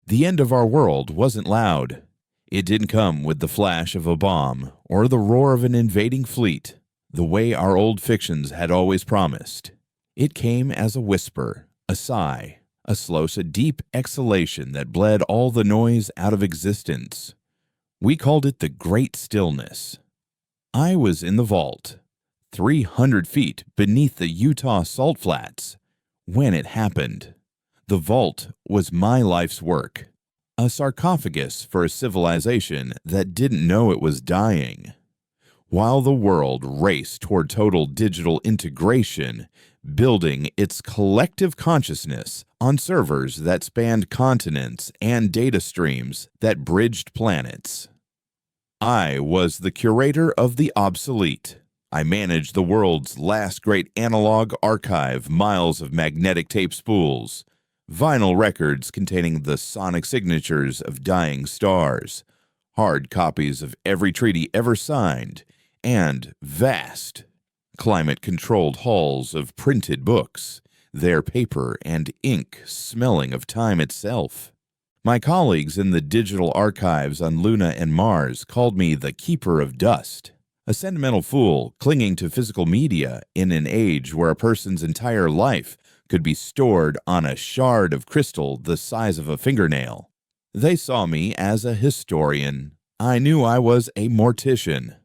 The end of our world wasn't loud. It didn't come with the flash of a bomb or the roar of an invading fleet, the way our old fictions had always promised. It came as a whisper, a sigh, a slow, deep exhalation that bled all the noise out of existence. We called it the Great Stillness. I was in the vault, 300 feet beneath the Utah salt flats, when it happened. The vault was my life's work, a sarcophagus for a civilization that didn't know it was dying. While the world raced toward total digital integration, building its collective consciousness on servers that spanned continents and data streams that bridged planets. I was the curator of the obsolete. I managed the world's last great analog archive, miles of magnetic tape spools, vinyl records containing the sonic signatures of dying stars, hard copies of every treaty ever signed, and vast, climate-controlled halls of printed books, their paper and ink smelling of time itself. My colleagues in the digital archives on Luna and Mars called me the Keeper of Dust, a sentimental fool clinging to physical media in an age where a person's entire life could be stored on a shard of crystal the size of a fingernail. They saw me as a historian. I knew I was a mortician.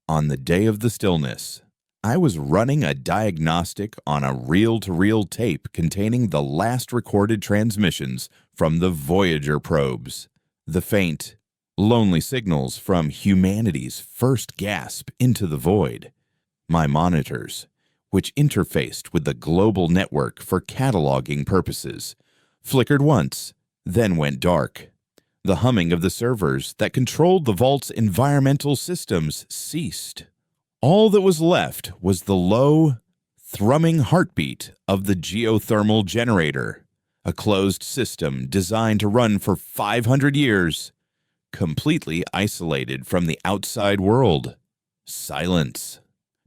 On the day of the stillness, I was running a diagnostic on a reel-to-reel tape containing the last recorded transmissions from the Voyager probes, the faint, lonely signals from humanity's first gasp into the void. My monitors, which interfaced with the global network for cataloging purposes, flickered once, then went dark. The humming of the servers that controlled the vault's environmental systems ceased. All that was left was the low, thrumming heartbeat of the geothermal generator, a closed system designed to run for 500 years, completely isolated from the outside world. Silence.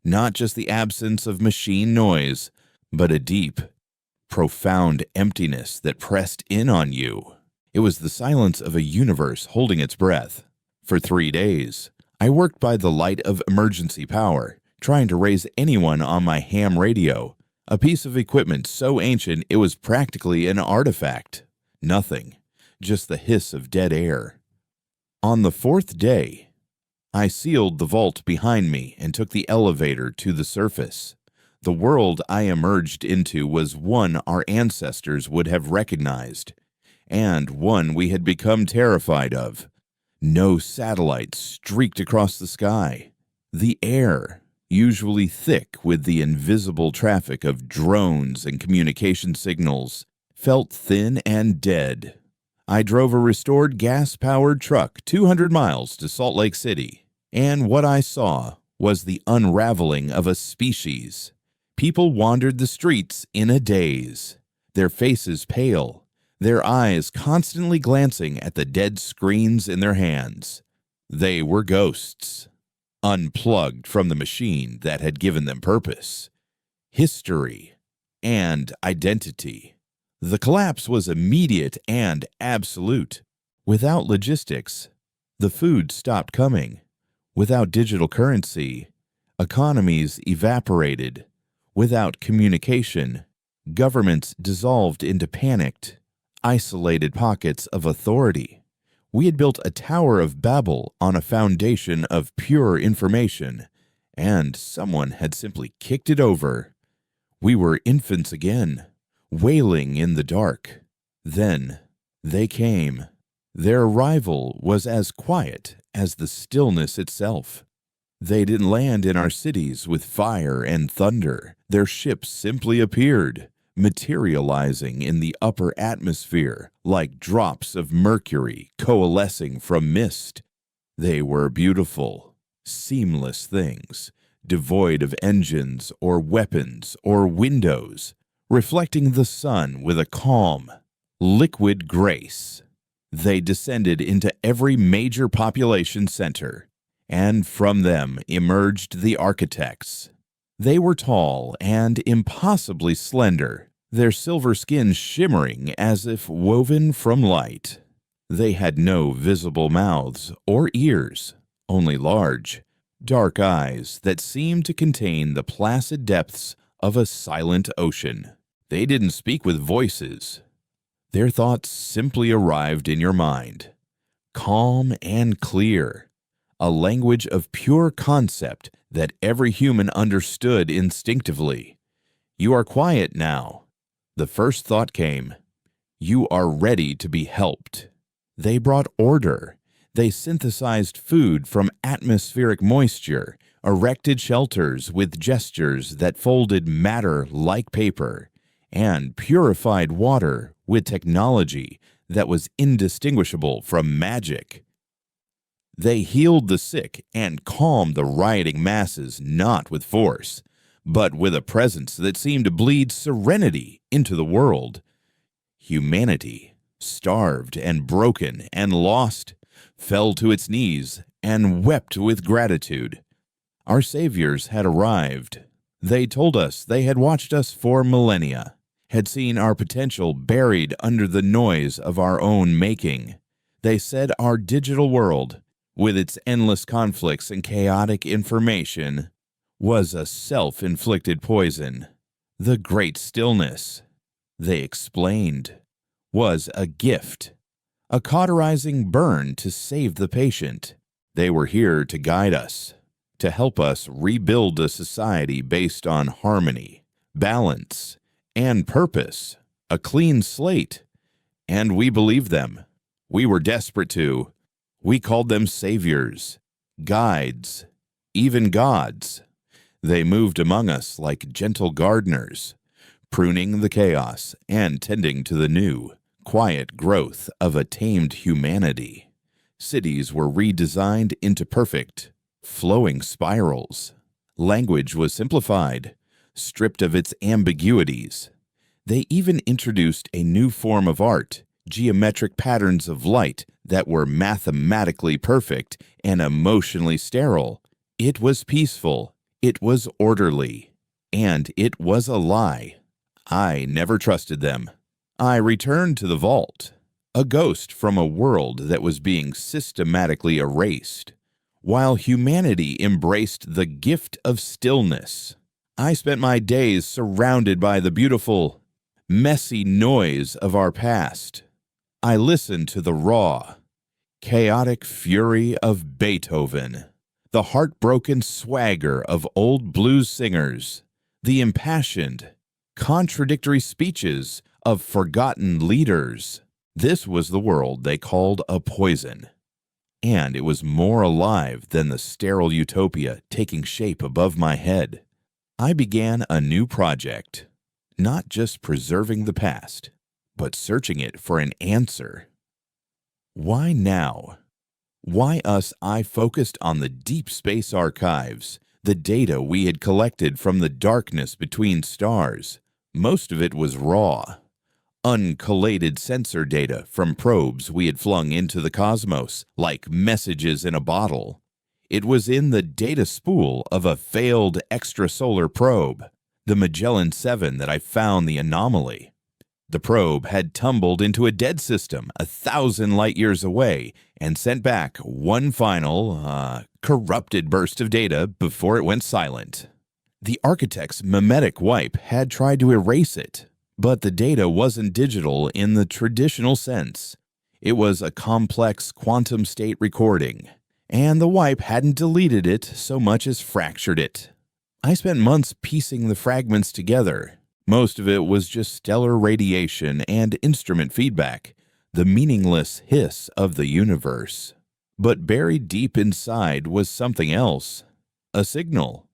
Not just the absence of machine noise, but a deep, profound emptiness that pressed in on you. It was the silence of a universe holding its breath. For 3 days, I worked by the light of emergency power, trying to raise anyone on my ham radio, a piece of equipment so ancient it was practically an artifact. Nothing, just the hiss of dead air. On the 4th day, I sealed the vault behind me and took the elevator to the surface. The world I emerged into was one our ancestors would have recognized, and one we had become terrified of. No satellites streaked across the sky. The air, usually thick with the invisible traffic of drones and communication signals, felt thin and dead. I drove a restored gas-powered truck 200 miles to Salt Lake City, and what I saw was the unraveling of a species. People wandered the streets in a daze, their faces pale, their eyes constantly glancing at the dead screens in their hands. They were ghosts, unplugged from the machine that had given them purpose, history, and identity. The collapse was immediate and absolute. Without logistics, the food stopped coming. Without digital currency, economies evaporated. Without communication, governments dissolved into panicked, isolated pockets of authority. We had built a Tower of Babel on a foundation of pure information, and someone had simply kicked it over. We were infants again, wailing in the dark. Then they came. Their arrival was as quiet as the stillness itself. They didn't land in our cities with fire and thunder. Their ships simply appeared, materializing in the upper atmosphere like drops of mercury coalescing from mist. They were beautiful, seamless things, devoid of engines or weapons or windows, reflecting the sun with a calm, liquid grace. They descended into every major population center, and from them emerged the architects. They were tall and impossibly slender, their silver skin shimmering as if woven from light. They had no visible mouths or ears, only large, dark eyes that seemed to contain the placid depths of a silent ocean. They didn't speak with voices. Their thoughts simply arrived in your mind, calm and clear, a language of pure concept that every human understood instinctively. You are quiet now. The first thought came, you are ready to be helped. They brought order. They synthesized food from atmospheric moisture, erected shelters with gestures that folded matter like paper, and purified water with technology that was indistinguishable from magic. They healed the sick and calmed the rioting masses not with force, but with a presence that seemed to bleed serenity into the world. Humanity, starved and broken and lost, fell to its knees and wept with gratitude. Our saviors had arrived. They told us they had watched us for millennia, had seen our potential buried under the noise of our own making. They said our digital world, with its endless conflicts and chaotic information, was a self-inflicted poison. The great stillness, they explained, was a gift, a cauterizing burn to save the patient. They were here to guide us, to help us rebuild a society based on harmony, balance, and purpose, a clean slate. And we believed them. We were desperate to. We called them saviors, guides, even gods. They moved among us like gentle gardeners, pruning the chaos and tending to the new, quiet growth of a tamed humanity. Cities were redesigned into perfect, flowing spirals. Language was simplified, stripped of its ambiguities. They even introduced a new form of art, geometric patterns of light that were mathematically perfect and emotionally sterile. It was peaceful, it was orderly, and it was a lie. I never trusted them. I returned to the vault, a ghost from a world that was being systematically erased, while humanity embraced the gift of stillness. I spent my days surrounded by the beautiful, messy noise of our past. I listened to the raw, chaotic fury of Beethoven, the heartbroken swagger of old blues singers, the impassioned, contradictory speeches of forgotten leaders. This was the world they called a poison, and it was more alive than the sterile utopia taking shape above my head. I began a new project, not just preserving the past, but searching it for an answer. Why now? Why us? I focused on the deep space archives, the data we had collected from the darkness between stars. Most of it was raw, uncollated sensor data from probes we had flung into the cosmos, like messages in a bottle. It was in the data spool of a failed extrasolar probe, the Magellan 7, that I found the anomaly. The probe had tumbled into a dead system 1,000 light-years away and sent back one final, corrupted burst of data before it went silent. The architect's mimetic wipe had tried to erase it, but the data wasn't digital in the traditional sense. It was a complex quantum state recording, and the wipe hadn't deleted it so much as fractured it. I spent months piecing the fragments together. Most of it was just stellar radiation and instrument feedback, the meaningless hiss of the universe. But buried deep inside was something else, a signal.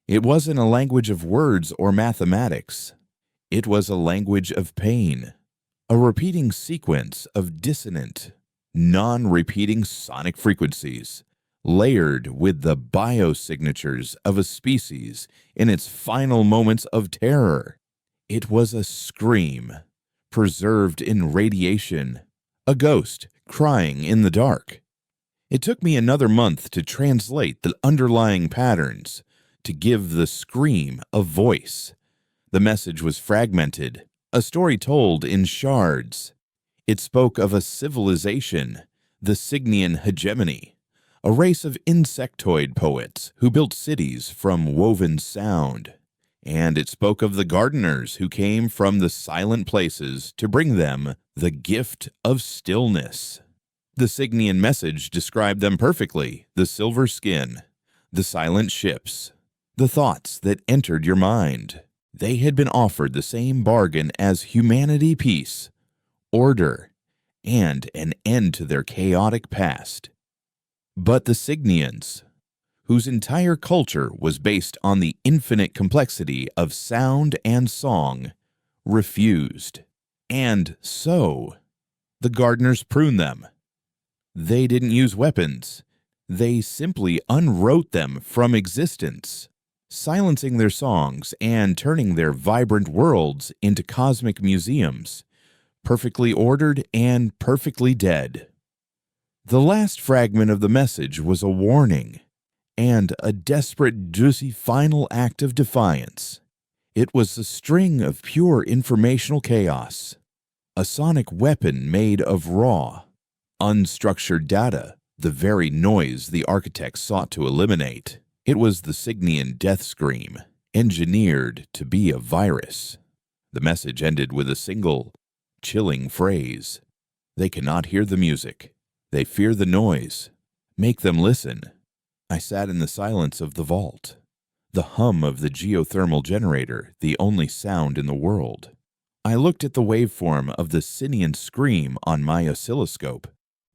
It wasn't a language of words or mathematics. It was a language of pain, a repeating sequence of dissonant, non-repeating sonic frequencies, layered with the biosignatures of a species in its final moments of terror. It was a scream, preserved in radiation, a ghost crying in the dark. It took me another month to translate the underlying patterns, to give the scream a voice. The message was fragmented, a story told in shards. It spoke of a civilization, the Cygnian hegemony, a race of insectoid poets who built cities from woven sound. And it spoke of the gardeners who came from the silent places to bring them the gift of stillness. The Cygnian message described them perfectly: the silver skin, the silent ships, the thoughts that entered your mind. They had been offered the same bargain as humanity, peace, order, and an end to their chaotic past. But the Cygnians, whose entire culture was based on the infinite complexity of sound and song, refused. And so, the gardeners pruned them. They didn't use weapons. They simply unwrote them from existence, silencing their songs and turning their vibrant worlds into cosmic museums, perfectly ordered and perfectly dead. The last fragment of the message was a warning and a desperate, juicy final act of defiance. It was a string of pure informational chaos, a sonic weapon made of raw, unstructured data, the very noise the architects sought to eliminate. It was the Cygnian death scream, engineered to be a virus. The message ended with a single, chilling phrase: "They cannot hear the music. They fear the noise. Make them listen." I sat in the silence of the vault, the hum of the geothermal generator, the only sound in the world. I looked at the waveform of the Cygnian scream on my oscilloscope.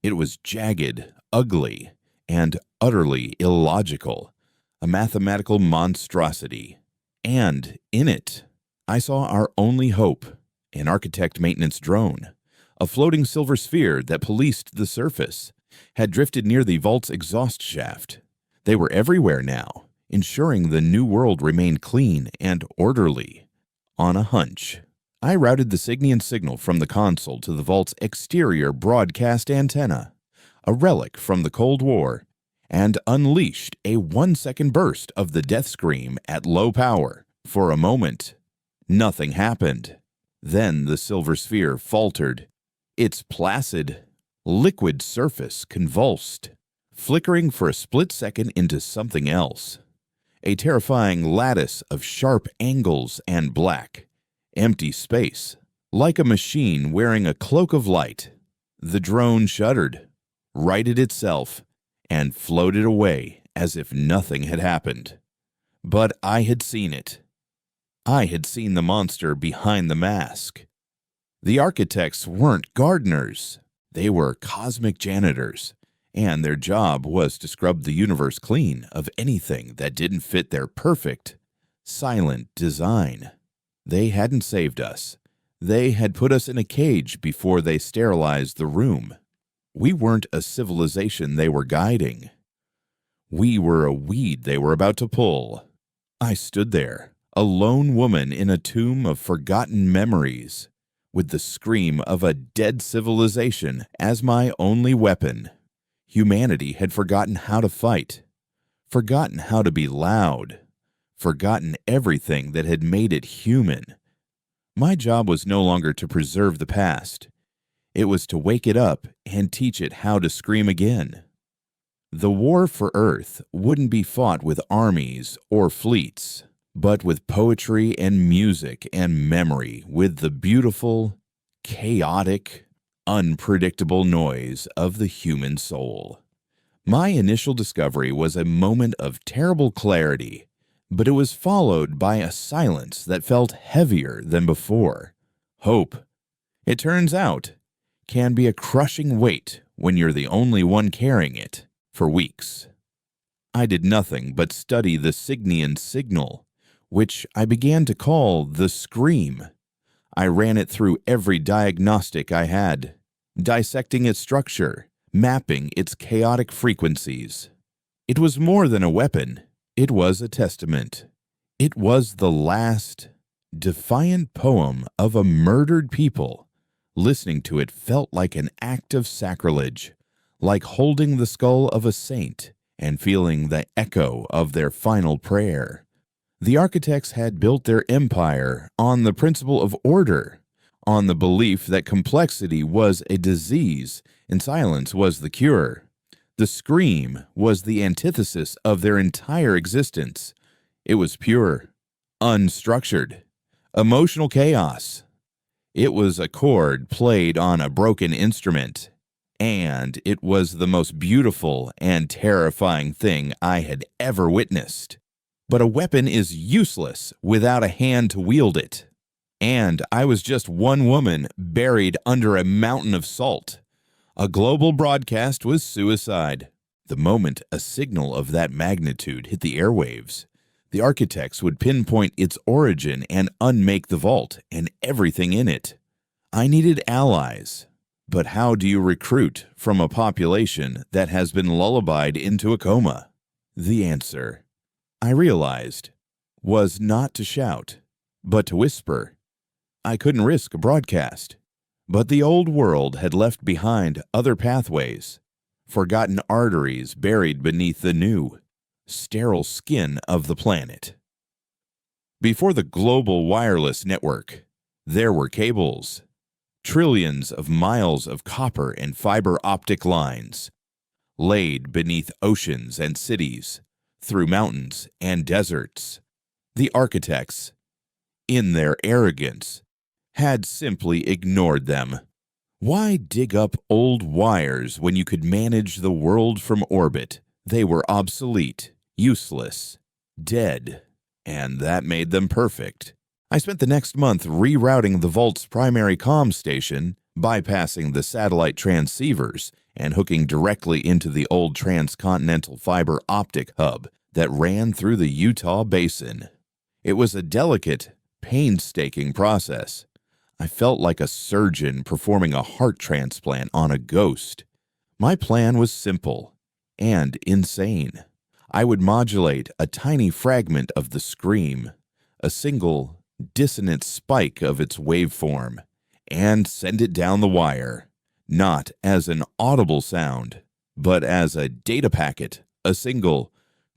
It was jagged, ugly, and utterly illogical, a mathematical monstrosity. And in it, I saw our only hope, an architect maintenance drone, a floating silver sphere that policed the surface, had drifted near the vault's exhaust shaft. They were everywhere now, ensuring the new world remained clean and orderly. On a hunch, I routed the Cygnian signal from the console to the vault's exterior broadcast antenna, a relic from the Cold War, and unleashed a 1-second burst of the death scream at low power. For a moment, nothing happened. Then the silver sphere faltered. Its placid, liquid surface convulsed, flickering for a split second into something else. A terrifying lattice of sharp angles and black, empty space, like a machine wearing a cloak of light. The drone shuddered, righted itself, and floated away as if nothing had happened. But I had seen it. I had seen the monster behind the mask. The architects weren't gardeners. They were cosmic janitors, and their job was to scrub the universe clean of anything that didn't fit their perfect, silent design. They hadn't saved us. They had put us in a cage before they sterilized the room. We weren't a civilization they were guiding. We were a weed they were about to pull. I stood there, a lone woman in a tomb of forgotten memories, with the scream of a dead civilization as my only weapon. Humanity had forgotten how to fight, forgotten how to be loud, forgotten everything that had made it human. My job was no longer to preserve the past. It was to wake it up and teach it how to scream again. The war for Earth wouldn't be fought with armies or fleets, but with poetry and music and memory, with the beautiful, chaotic, unpredictable noise of the human soul. My initial discovery was a moment of terrible clarity, but it was followed by a silence that felt heavier than before. Hope, it turns out, can be a crushing weight when you're the only one carrying it for weeks. I did nothing but study the Cygnian signal, which I began to call the scream. I ran it through every diagnostic I had, dissecting its structure, mapping its chaotic frequencies. It was more than a weapon. It was a testament. It was the last, defiant poem of a murdered people. Listening to it felt like an act of sacrilege, like holding the skull of a saint and feeling the echo of their final prayer. The architects had built their empire on the principle of order, on the belief that complexity was a disease and silence was the cure. The scream was the antithesis of their entire existence. It was pure, unstructured, emotional chaos. It was a chord played on a broken instrument, and it was the most beautiful and terrifying thing I had ever witnessed. But a weapon is useless without a hand to wield it. And I was just one woman buried under a mountain of salt. A global broadcast was suicide. The moment a signal of that magnitude hit the airwaves, the architects would pinpoint its origin and unmake the vault and everything in it. I needed allies. But how do you recruit from a population that has been lullabied into a coma? The answer, I realized, was not to shout, but to whisper. I couldn't risk a broadcast. But the old world had left behind other pathways, forgotten arteries buried beneath the new, sterile skin of the planet. Before the global wireless network, there were cables, trillions of miles of copper and fiber optic lines, laid beneath oceans and cities, through mountains and deserts. The architects, in their arrogance, had simply ignored them. Why dig up old wires when you could manage the world from orbit? They were obsolete, useless, dead, and that made them perfect. I spent the next month rerouting the vault's primary comm station, bypassing the satellite transceivers, and hooking directly into the old transcontinental fiber optic hub that ran through the Utah Basin. It was a delicate, painstaking process. I felt like a surgeon performing a heart transplant on a ghost. My plan was simple and insane. I would modulate a tiny fragment of the scream, a single dissonant spike of its waveform, and send it down the wire, not as an audible sound, but as a data packet, a single,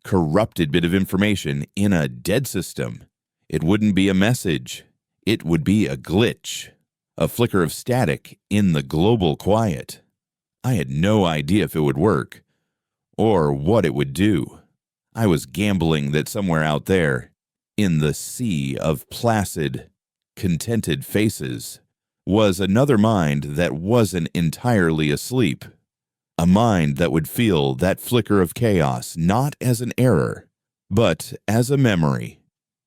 corrupted bit of information in a dead system. It wouldn't be a message. It would be a glitch, a flicker of static in the global quiet. I had no idea if it would work, or what it would do. I was gambling that somewhere out there, in the sea of placid, contented faces, was another mind that wasn't entirely asleep. A mind that would feel that flicker of chaos not as an error, but as a memory.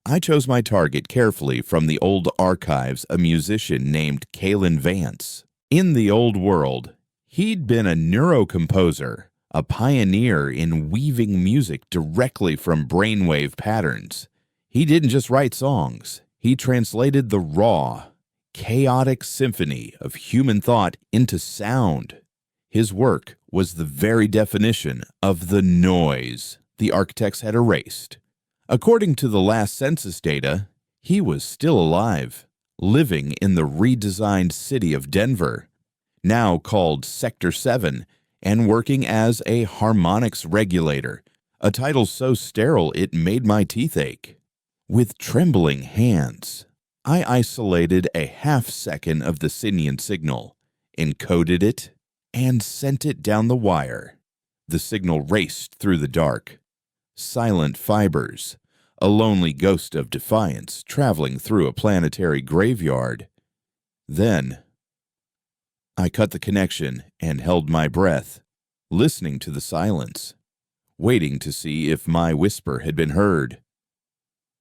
I chose my target carefully from the old archives, a musician named Kalen Vance. In the old world, he'd been a neurocomposer, a pioneer in weaving music directly from brainwave patterns. He didn't just write songs, he translated the raw, chaotic symphony of human thought into sound. His work was the very definition of the noise the architects had erased. According to the last census data, he was still alive, living in the redesigned city of Denver, now called Sector 7, and working as a harmonics regulator, a title so sterile it made my teeth ache. With trembling hands, I isolated a half-second of the Sinian signal, encoded it, and sent it down the wire. The signal raced through the dark. Silent fibers, a lonely ghost of defiance traveling through a planetary graveyard. Then, I cut the connection and held my breath, listening to the silence, waiting to see if my whisper had been heard,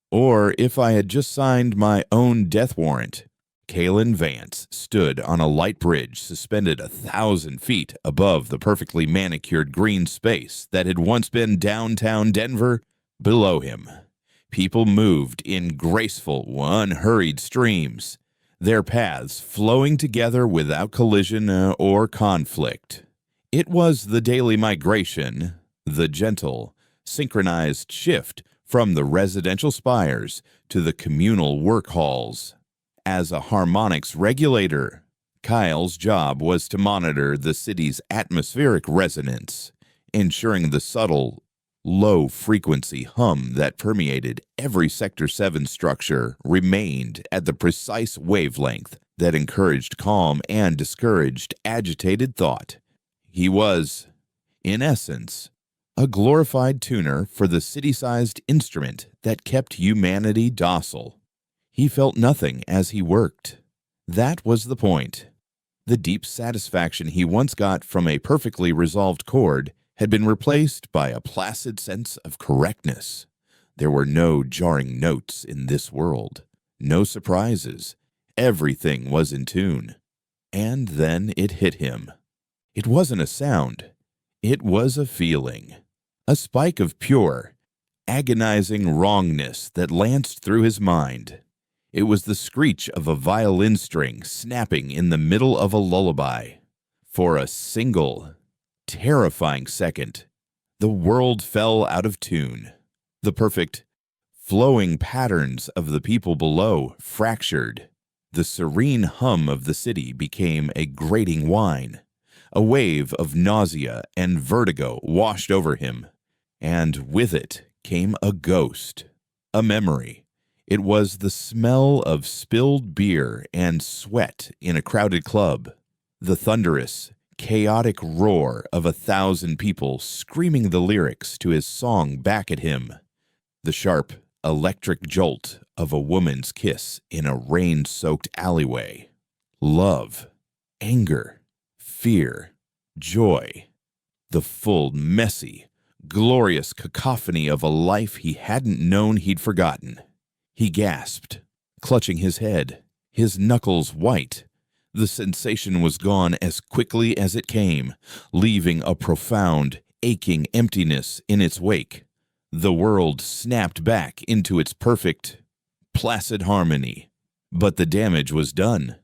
or if I had just signed my own death warrant. Kalen Vance stood on a light bridge suspended 1,000 feet above the perfectly manicured green space that had once been downtown Denver. Below him, people moved in graceful, unhurried streams, their paths flowing together without collision or conflict. It was the daily migration, the gentle, synchronized shift from the residential spires to the communal work halls. As a harmonics regulator, Kyle's job was to monitor the city's atmospheric resonance, ensuring the subtle, low-frequency hum that permeated every Sector 7 structure remained at the precise wavelength that encouraged calm and discouraged agitated thought. He was, in essence, a glorified tuner for the city-sized instrument that kept humanity docile. He felt nothing as he worked. That was the point. The deep satisfaction he once got from a perfectly resolved chord had been replaced by a placid sense of correctness. There were no jarring notes in this world, no surprises. Everything was in tune. And then it hit him. It wasn't a sound. It was a feeling. A spike of pure, agonizing wrongness that lanced through his mind. It was the screech of a violin string snapping in the middle of a lullaby. For a single, terrifying second, the world fell out of tune. The perfect, flowing patterns of the people below fractured. The serene hum of the city became a grating whine. A wave of nausea and vertigo washed over him, and with it came a ghost, a memory. It was the smell of spilled beer and sweat in a crowded club, the thunderous, chaotic roar of 1,000 people screaming the lyrics to his song back at him, the sharp, electric jolt of a woman's kiss in a rain-soaked alleyway. Love, anger, fear, joy, the full, messy, glorious cacophony of a life he hadn't known he'd forgotten. He gasped, clutching his head, his knuckles white. The sensation was gone as quickly as it came, leaving a profound, aching emptiness in its wake. The world snapped back into its perfect, placid harmony. But the damage was done.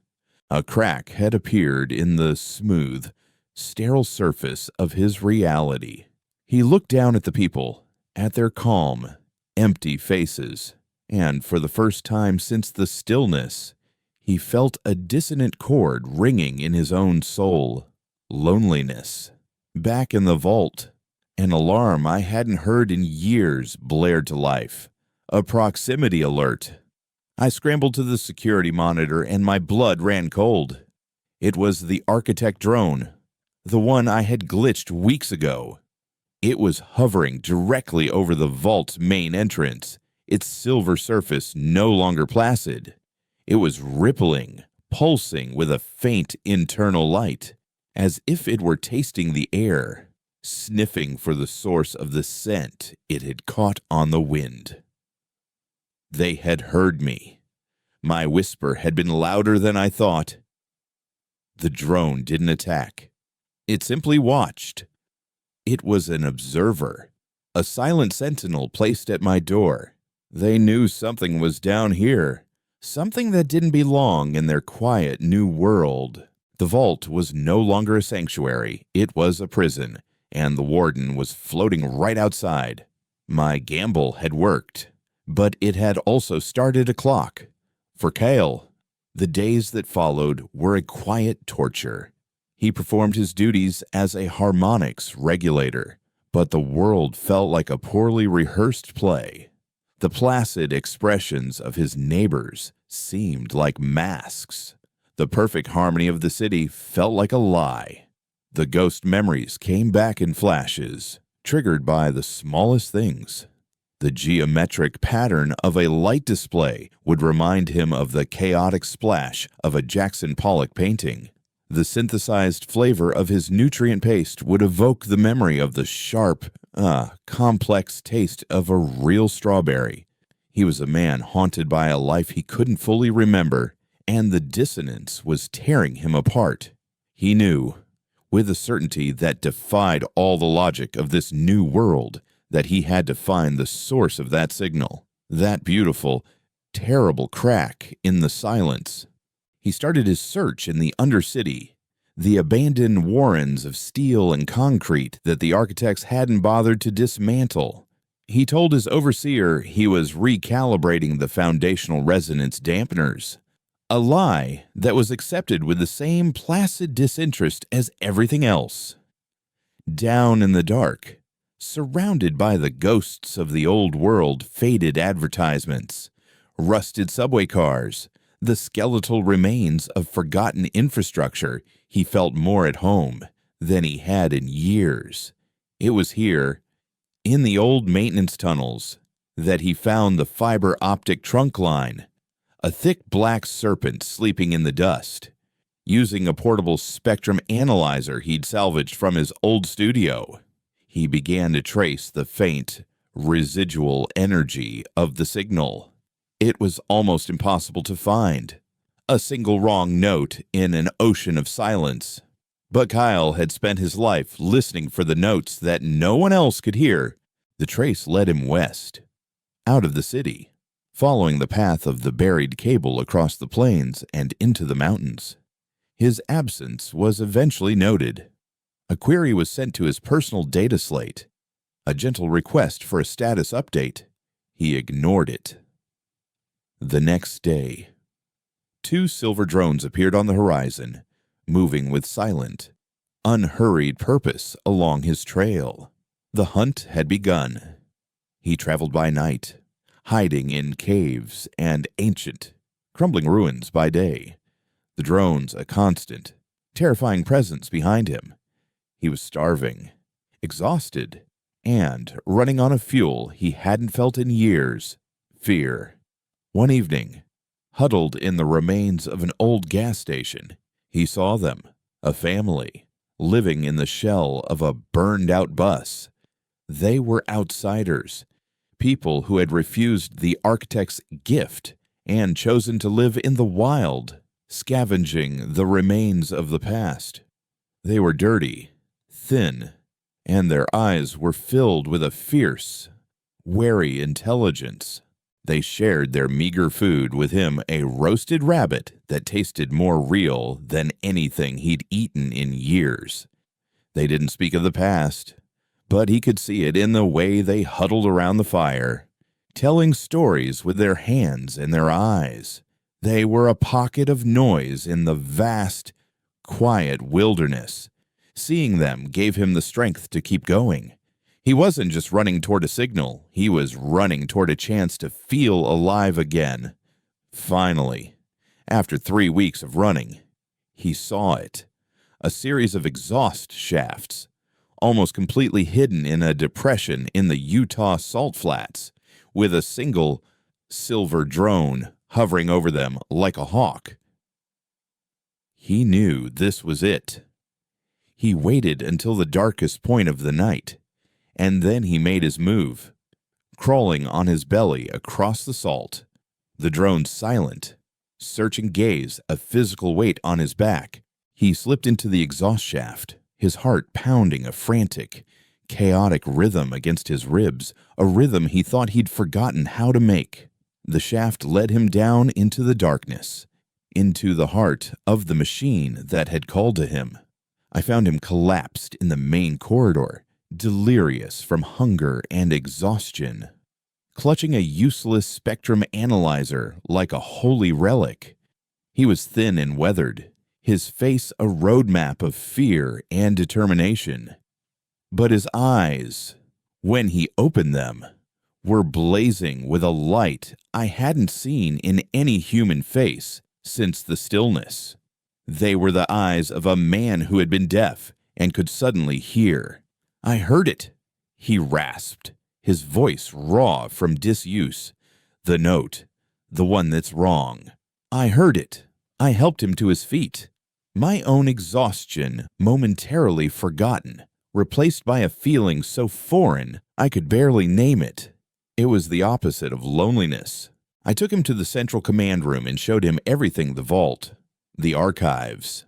A crack had appeared in the smooth, sterile surface of his reality. He looked down at the people, at their calm, empty faces, and for the first time since the stillness, he felt a dissonant chord ringing in his own soul. Loneliness. Back in the vault, an alarm I hadn't heard in years blared to life. A proximity alert. I scrambled to the security monitor and my blood ran cold. It was the architect drone, the one I had glitched weeks ago. It was hovering directly over the vault's main entrance, its silver surface no longer placid. It was rippling, pulsing with a faint internal light, as if it were tasting the air, sniffing for the source of the scent it had caught on the wind. They had heard me. My whisper had been louder than I thought. The drone didn't attack. It simply watched. It was an observer, a silent sentinel placed at my door. They knew something was down here, something that didn't belong in their quiet new world. The vault was no longer a sanctuary, it was a prison, and the warden was floating right outside. My gamble had worked, but it had also started a clock. For Kale, the days that followed were a quiet torture. He performed his duties as a harmonics regulator, but the world felt like a poorly rehearsed play. The placid expressions of his neighbors seemed like masks. The perfect harmony of the city felt like a lie. The ghost memories came back in flashes, triggered by the smallest things. The geometric pattern of a light display would remind him of the chaotic splash of a Jackson Pollock painting. The synthesized flavor of his nutrient paste would evoke the memory of the sharp, complex taste of a real strawberry. He was a man haunted by a life he couldn't fully remember, and the dissonance was tearing him apart. He knew, with a certainty that defied all the logic of this new world, that he had to find the source of that signal, that beautiful, terrible crack in the silence. He started his search in the Undercity, the abandoned warrens of steel and concrete that the architects hadn't bothered to dismantle. He told his overseer he was recalibrating the foundational resonance dampeners, a lie that was accepted with the same placid disinterest as everything else. Down in the dark, surrounded by the ghosts of the old world, faded advertisements, rusted subway cars, the skeletal remains of forgotten infrastructure, he felt more at home than he had in years. It was here, in the old maintenance tunnels, that he found the fiber optic trunk line, a thick black serpent sleeping in the dust. Using a portable spectrum analyzer he'd salvaged from his old studio, he began to trace the faint, residual energy of the signal. It was almost impossible to find. A single wrong note in an ocean of silence. But Kyle had spent his life listening for the notes that no one else could hear. The trace led him west, out of the city, following the path of the buried cable across the plains and into the mountains. His absence was eventually noted. A query was sent to his personal data slate, a gentle request for a status update. He ignored it. The next day, 2 silver drones appeared on the horizon, moving with silent, unhurried purpose along his trail. The hunt had begun. He traveled by night, hiding in caves and ancient, crumbling ruins by day. The drones a constant, terrifying presence behind him. He was starving, exhausted, and running on a fuel he hadn't felt in years, fear. One evening, huddled in the remains of an old gas station, he saw them, a family, living in the shell of a burned-out bus. They were outsiders, people who had refused the architect's gift and chosen to live in the wild, scavenging the remains of the past. They were dirty, thin, and their eyes were filled with a fierce, wary intelligence. They shared their meager food with him, a roasted rabbit that tasted more real than anything he'd eaten in years. They didn't speak of the past, but he could see it in the way they huddled around the fire, telling stories with their hands and their eyes. They were a pocket of noise in the vast, quiet wilderness. Seeing them gave him the strength to keep going. He wasn't just running toward a signal, he was running toward a chance to feel alive again. Finally, after 3 weeks of running, he saw it. A series of exhaust shafts, almost completely hidden in a depression in the Utah salt flats, with a single silver drone hovering over them like a hawk. He knew this was it. He waited until the darkest point of the night, and then he made his move, crawling on his belly across the salt, the drone silent, searching gaze a physical weight on his back. He slipped into the exhaust shaft, his heart pounding a frantic, chaotic rhythm against his ribs, a rhythm he thought he'd forgotten how to make. The shaft led him down into the darkness, into the heart of the machine that had called to him. I found him collapsed in the main corridor, delirious from hunger and exhaustion, clutching a useless spectrum analyzer like a holy relic. He was thin and weathered, his face a roadmap of fear and determination. But his eyes, when he opened them, were blazing with a light I hadn't seen in any human face since the stillness. They were the eyes of a man who had been deaf and could suddenly hear. "I heard it," he rasped, his voice raw from disuse. "The note, the one that's wrong. I heard it." I helped him to his feet, my own exhaustion momentarily forgotten, replaced by a feeling so foreign I could barely name it. It was the opposite of loneliness. I took him to the central command room and showed him everything: the vault, the archives,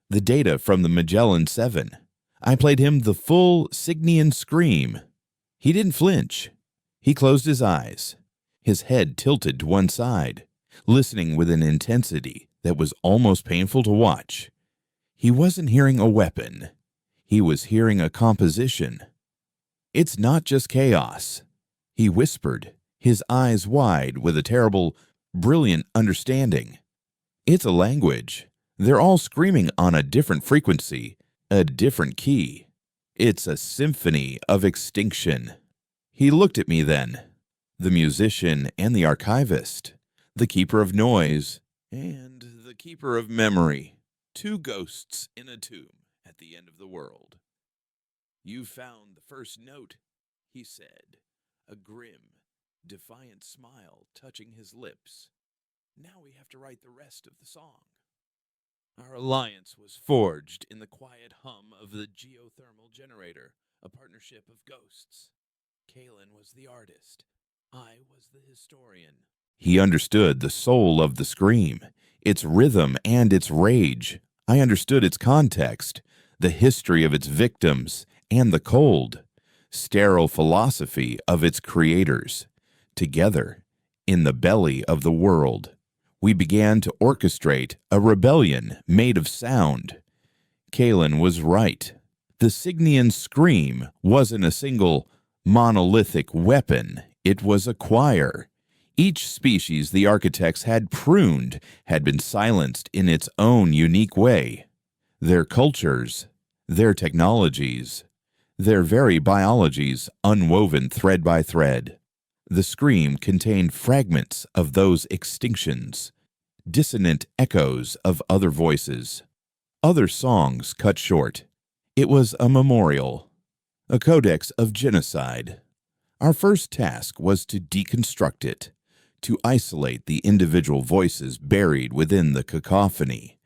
the data from the Magellan 7. I played him the full Cygnian scream. He didn't flinch. He closed his eyes, his head tilted to one side, listening with an intensity that was almost painful to watch. He wasn't hearing a weapon. He was hearing a composition. "It's not just chaos," he whispered, his eyes wide with a terrible, brilliant understanding. "It's a language. They're all screaming on a different frequency, a different key. It's a symphony of extinction." He looked at me then, the musician and the archivist, the keeper of noise And the Keeper of Memory, two ghosts in a tomb at the end of the world. "You found the first note," he said, a grim, defiant smile touching his lips. "Now we have to write the rest of the song." Our alliance was forged in the quiet hum of the geothermal generator, a partnership of ghosts. Kalen was the artist. I was the historian. He understood the soul of the scream, its rhythm and its rage. I understood its context, the history of its victims, and the cold, sterile philosophy of its creators. Together, in the belly of the world, we began to orchestrate a rebellion made of sound. Kalen was right. The Signian scream wasn't a single monolithic weapon. It was a choir. Each species the architects had pruned had been silenced in its own unique way. Their cultures, their technologies, their very biologies unwoven thread by thread. The scream contained fragments of those extinctions, dissonant echoes of other voices, other songs cut short. It was a memorial, a codex of genocide. Our first task was to deconstruct it, to isolate the individual voices buried within the cacophony.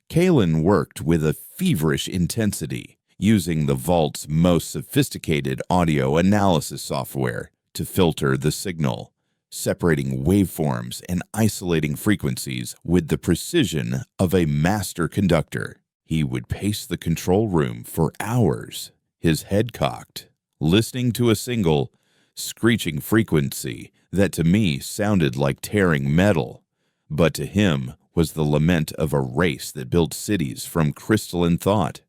Kalen worked with a feverish intensity, using the Vault's most sophisticated audio analysis software to filter the signal, separating waveforms and isolating frequencies with the precision of a master conductor. He would pace the control room for hours, his head cocked, listening to a single, screeching frequency that to me sounded like tearing metal, but to him was the lament of a race that built cities from crystalline thought.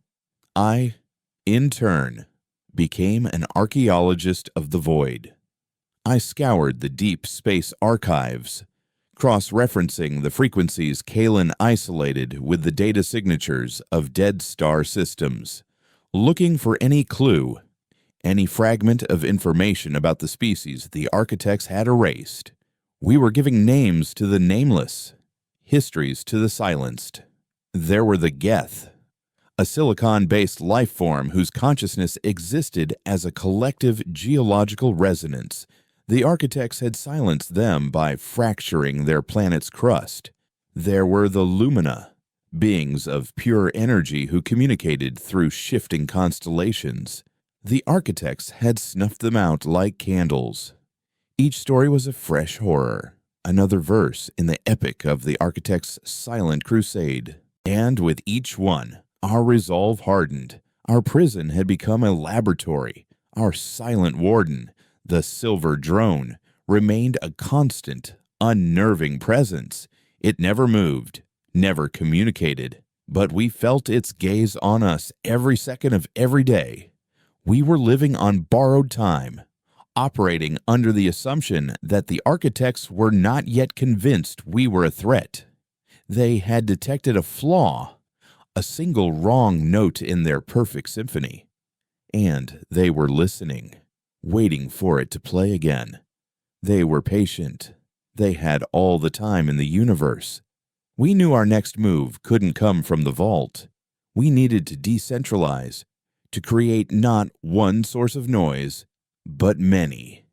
I, in turn, became an archaeologist of the void. I scoured the deep space archives, cross-referencing the frequencies Kalen isolated with the data signatures of dead star systems, looking for any clue, any fragment of information about the species the architects had erased. We were giving names to the nameless, histories to the silenced. There were the Geth, a silicon-based life form whose consciousness existed as a collective geological resonance. The architects had silenced them by fracturing their planet's crust. There were the Lumina, beings of pure energy who communicated through shifting constellations. The architects had snuffed them out like candles. Each story was a fresh horror, another verse in the epic of the architect's silent crusade. And with each one, our resolve hardened. Our prison had become a laboratory. Our silent warden, the silver drone, remained a constant, unnerving presence. It never moved, never communicated, but we felt its gaze on us every second of every day. We were living on borrowed time, operating under the assumption that the architects were not yet convinced we were a threat. They had detected a flaw, a single wrong note in their perfect symphony, and they were listening, waiting for it to play again. They were patient. They had all the time in the universe. We knew our next move couldn't come from the vault. We needed to decentralize, to create not one source of noise, but many.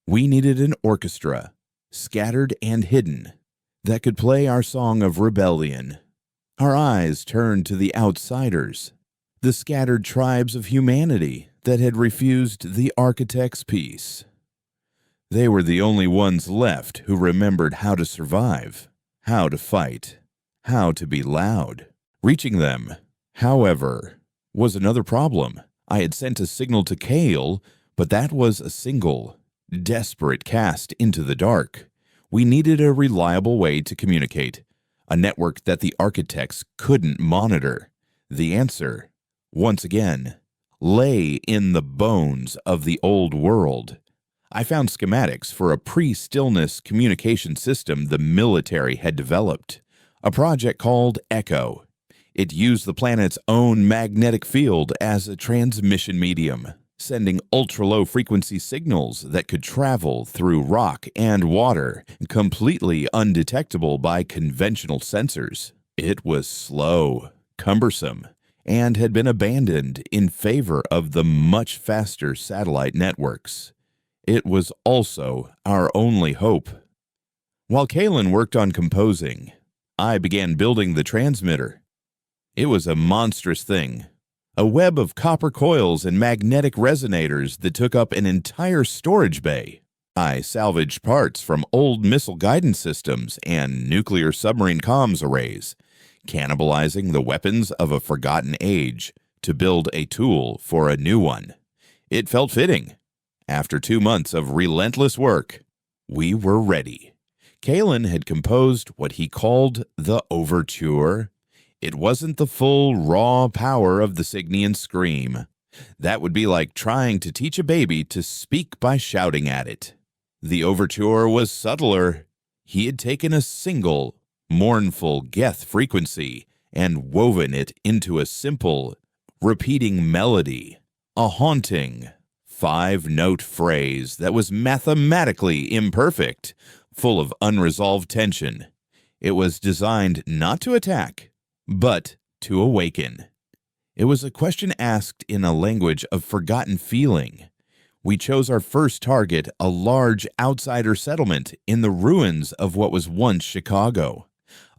We needed an orchestra, scattered and hidden, that could play our song of rebellion. Our eyes turned to the outsiders, the scattered tribes of humanity that had refused the architect's peace. They were the only ones left who remembered how to survive, how to fight, how to be loud. Reaching them, however, was another problem. I had sent a signal to Kale, but that was a single, desperate cast into the dark. We needed a reliable way to communicate, a network that the architects couldn't monitor. The answer, once again, lay in the bones of the old world. I found schematics for a pre-stillness communication system the military had developed, a project called Echo. It used the planet's own magnetic field as a transmission medium, sending ultra-low frequency signals that could travel through rock and water, completely undetectable by conventional sensors. It was slow, cumbersome, and had been abandoned in favor of the much faster satellite networks. It was also our only hope. While Kalen worked on composing, I began building the transmitter. It was a monstrous thing, a web of copper coils and magnetic resonators that took up an entire storage bay. I salvaged parts from old missile guidance systems and nuclear submarine comms arrays, cannibalizing the weapons of a forgotten age to build a tool for a new one. It felt fitting. After 2 months of relentless work, we were ready. Kalen had composed what he called the Overture. It wasn't the full, raw power of the Cygnian scream. That would be like trying to teach a baby to speak by shouting at it. The Overture was subtler. He had taken a single, mournful Geth frequency and woven it into a simple, repeating melody, a haunting, 5-note phrase that was mathematically imperfect, full of unresolved tension. It was designed not to attack, but to awaken. It was a question asked in a language of forgotten feeling. We chose our first target, a large outsider settlement in the ruins of what was once Chicago,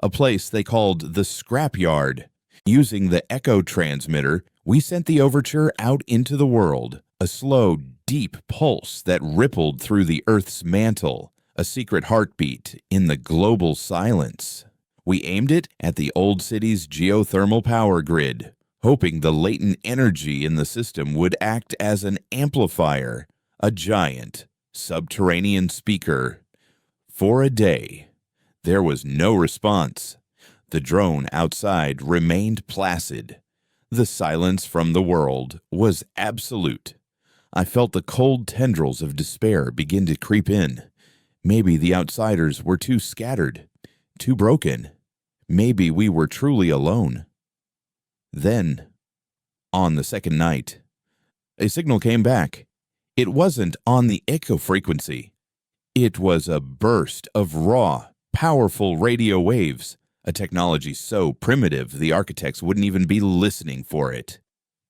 a place they called the Scrapyard. Using the echo transmitter, we sent the overture out into the world, a slow, deep pulse that rippled through the Earth's mantle, a secret heartbeat in the global silence. We aimed it at the old city's geothermal power grid, hoping the latent energy in the system would act as an amplifier, a giant, subterranean speaker. For a day, there was no response. The drone outside remained placid. The silence from the world was absolute. I felt the cold tendrils of despair begin to creep in. Maybe the outsiders were too scattered, too broken. Maybe we were truly alone. Then, on the second night, a signal came back. It wasn't on the echo frequency. It was a burst of raw, powerful radio waves, a technology so primitive the architects wouldn't even be listening for it.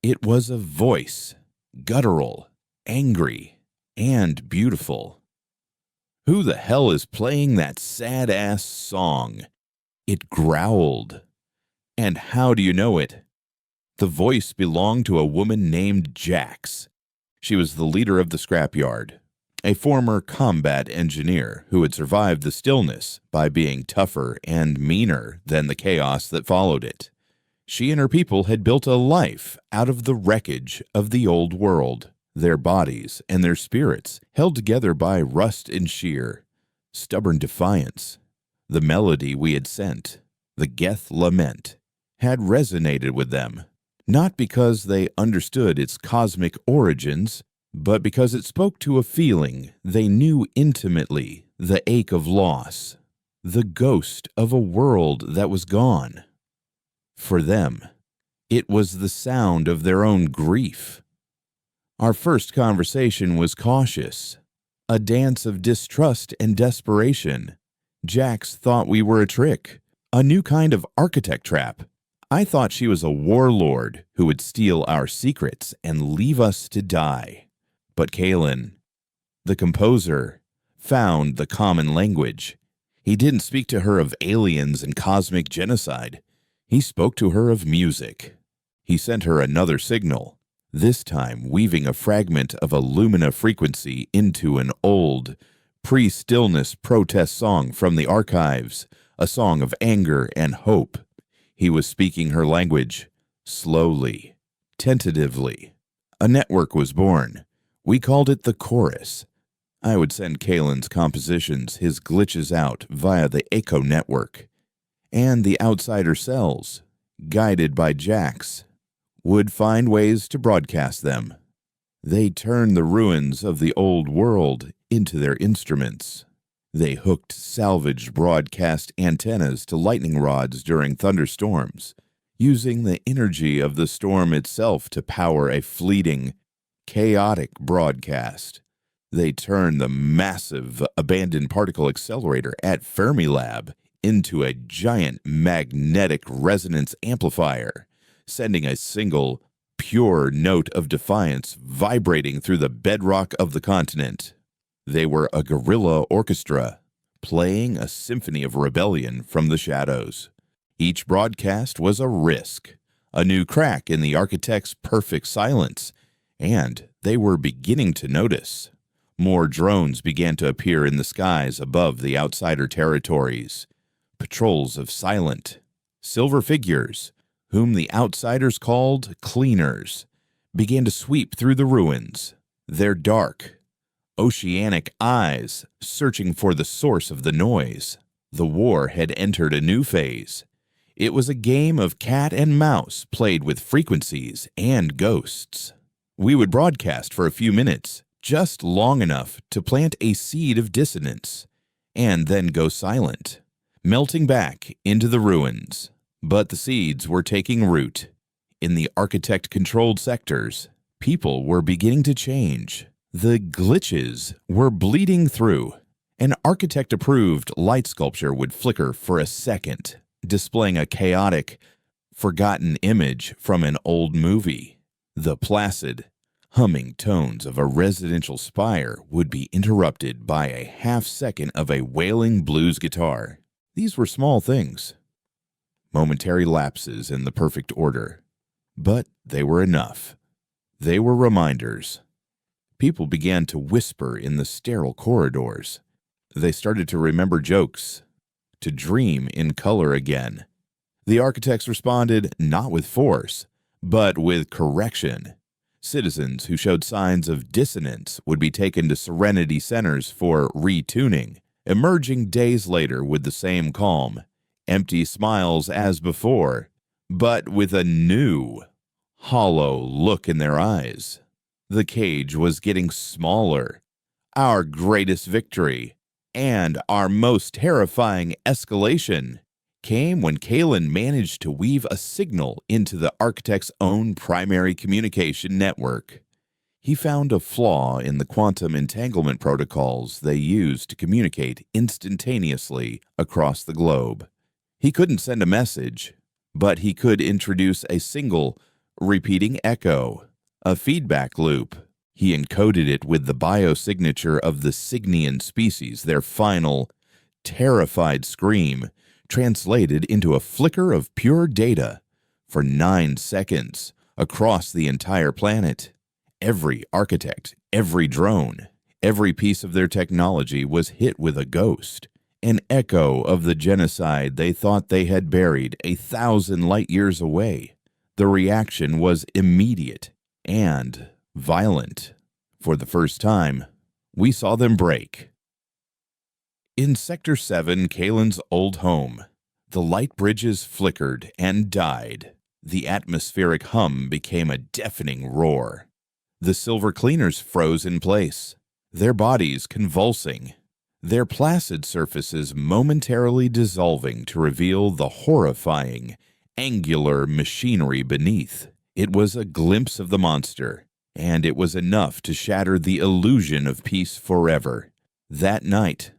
It was a voice, guttural, angry, and beautiful. Who the hell is playing that sad-ass song? It growled. And how do you know it? The voice belonged to a woman named Jax. She was the leader of the scrapyard, a former combat engineer who had survived the stillness by being tougher and meaner than the chaos that followed it. She and her people had built a life out of the wreckage of the old world, their bodies and their spirits held together by rust and sheer, stubborn defiance. The melody we had sent, the Geth lament, had resonated with them, not because they understood its cosmic origins, but because it spoke to a feeling they knew intimately, the ache of loss, the ghost of a world that was gone. For them, it was the sound of their own grief. Our first conversation was cautious, a dance of distrust and desperation. Jax thought we were a trick, a new kind of architect trap. I thought she was a warlord who would steal our secrets and leave us to die. But Kalen, the composer, found the common language. He didn't speak to her of aliens and cosmic genocide. He spoke to her of music. He sent her another signal, this time weaving a fragment of a lumina frequency into an old, pre-stillness protest song from the archives, a song of anger and hope. He was speaking her language, slowly, tentatively. A network was born. We called it the chorus. I would send Kalen's compositions, his glitches out via the echo network. And the outsider cells, guided by Jax, would find ways to broadcast them. They turned the ruins of the old world into their instruments. They hooked salvaged broadcast antennas to lightning rods during thunderstorms, using the energy of the storm itself to power a fleeting, chaotic broadcast. They turned the massive abandoned particle accelerator at Fermilab into a giant magnetic resonance amplifier, sending a single, pure note of defiance vibrating through the bedrock of the continent. They were a guerrilla orchestra, playing a symphony of rebellion from the shadows. Each broadcast was a risk, a new crack in the architect's perfect silence, and they were beginning to notice. More drones began to appear in the skies above the outsider territories. Patrols of silent, silver figures, whom the outsiders called cleaners, began to sweep through the ruins, their dark, oceanic eyes searching for the source of the noise. The war had entered a new phase. It was a game of cat and mouse played with frequencies and ghosts. We would broadcast for a few minutes, just long enough to plant a seed of dissonance, and then go silent, melting back into the ruins. But the seeds were taking root. In the architect-controlled sectors, people were beginning to change. The glitches were bleeding through. An architect-approved light sculpture would flicker for a second, displaying a chaotic, forgotten image from an old movie. The placid, humming tones of a residential spire would be interrupted by a half-second of a wailing blues guitar. These were small things, momentary lapses in the perfect order, but they were enough. They were reminders. People began to whisper in the sterile corridors. They started to remember jokes, to dream in color again. The architects responded not with force, but with correction. Citizens who showed signs of dissonance would be taken to serenity centers for retuning, emerging days later with the same calm, empty smiles as before, but with a new, hollow look in their eyes. The cage was getting smaller. Our greatest victory and our most terrifying escalation came when Kalen managed to weave a signal into the architect's own primary communication network. He found a flaw in the quantum entanglement protocols they used to communicate instantaneously across the globe. He couldn't send a message, but he could introduce a single, repeating echo, a feedback loop. He encoded it with the biosignature of the Signian species, their final, terrified scream, translated into a flicker of pure data for 9 seconds across the entire planet. Every architect, every drone, every piece of their technology was hit with a ghost, an echo of the genocide they thought they had buried 1,000 light years away. The reaction was immediate and violent. For the first time, we saw them break. In Sector 7, Kalen's old home, the light bridges flickered and died. The atmospheric hum became a deafening roar. The silver cleaners froze in place, their bodies convulsing, their placid surfaces momentarily dissolving to reveal the horrifying, angular machinery beneath. It was a glimpse of the monster, and it was enough to shatter the illusion of peace forever. That night,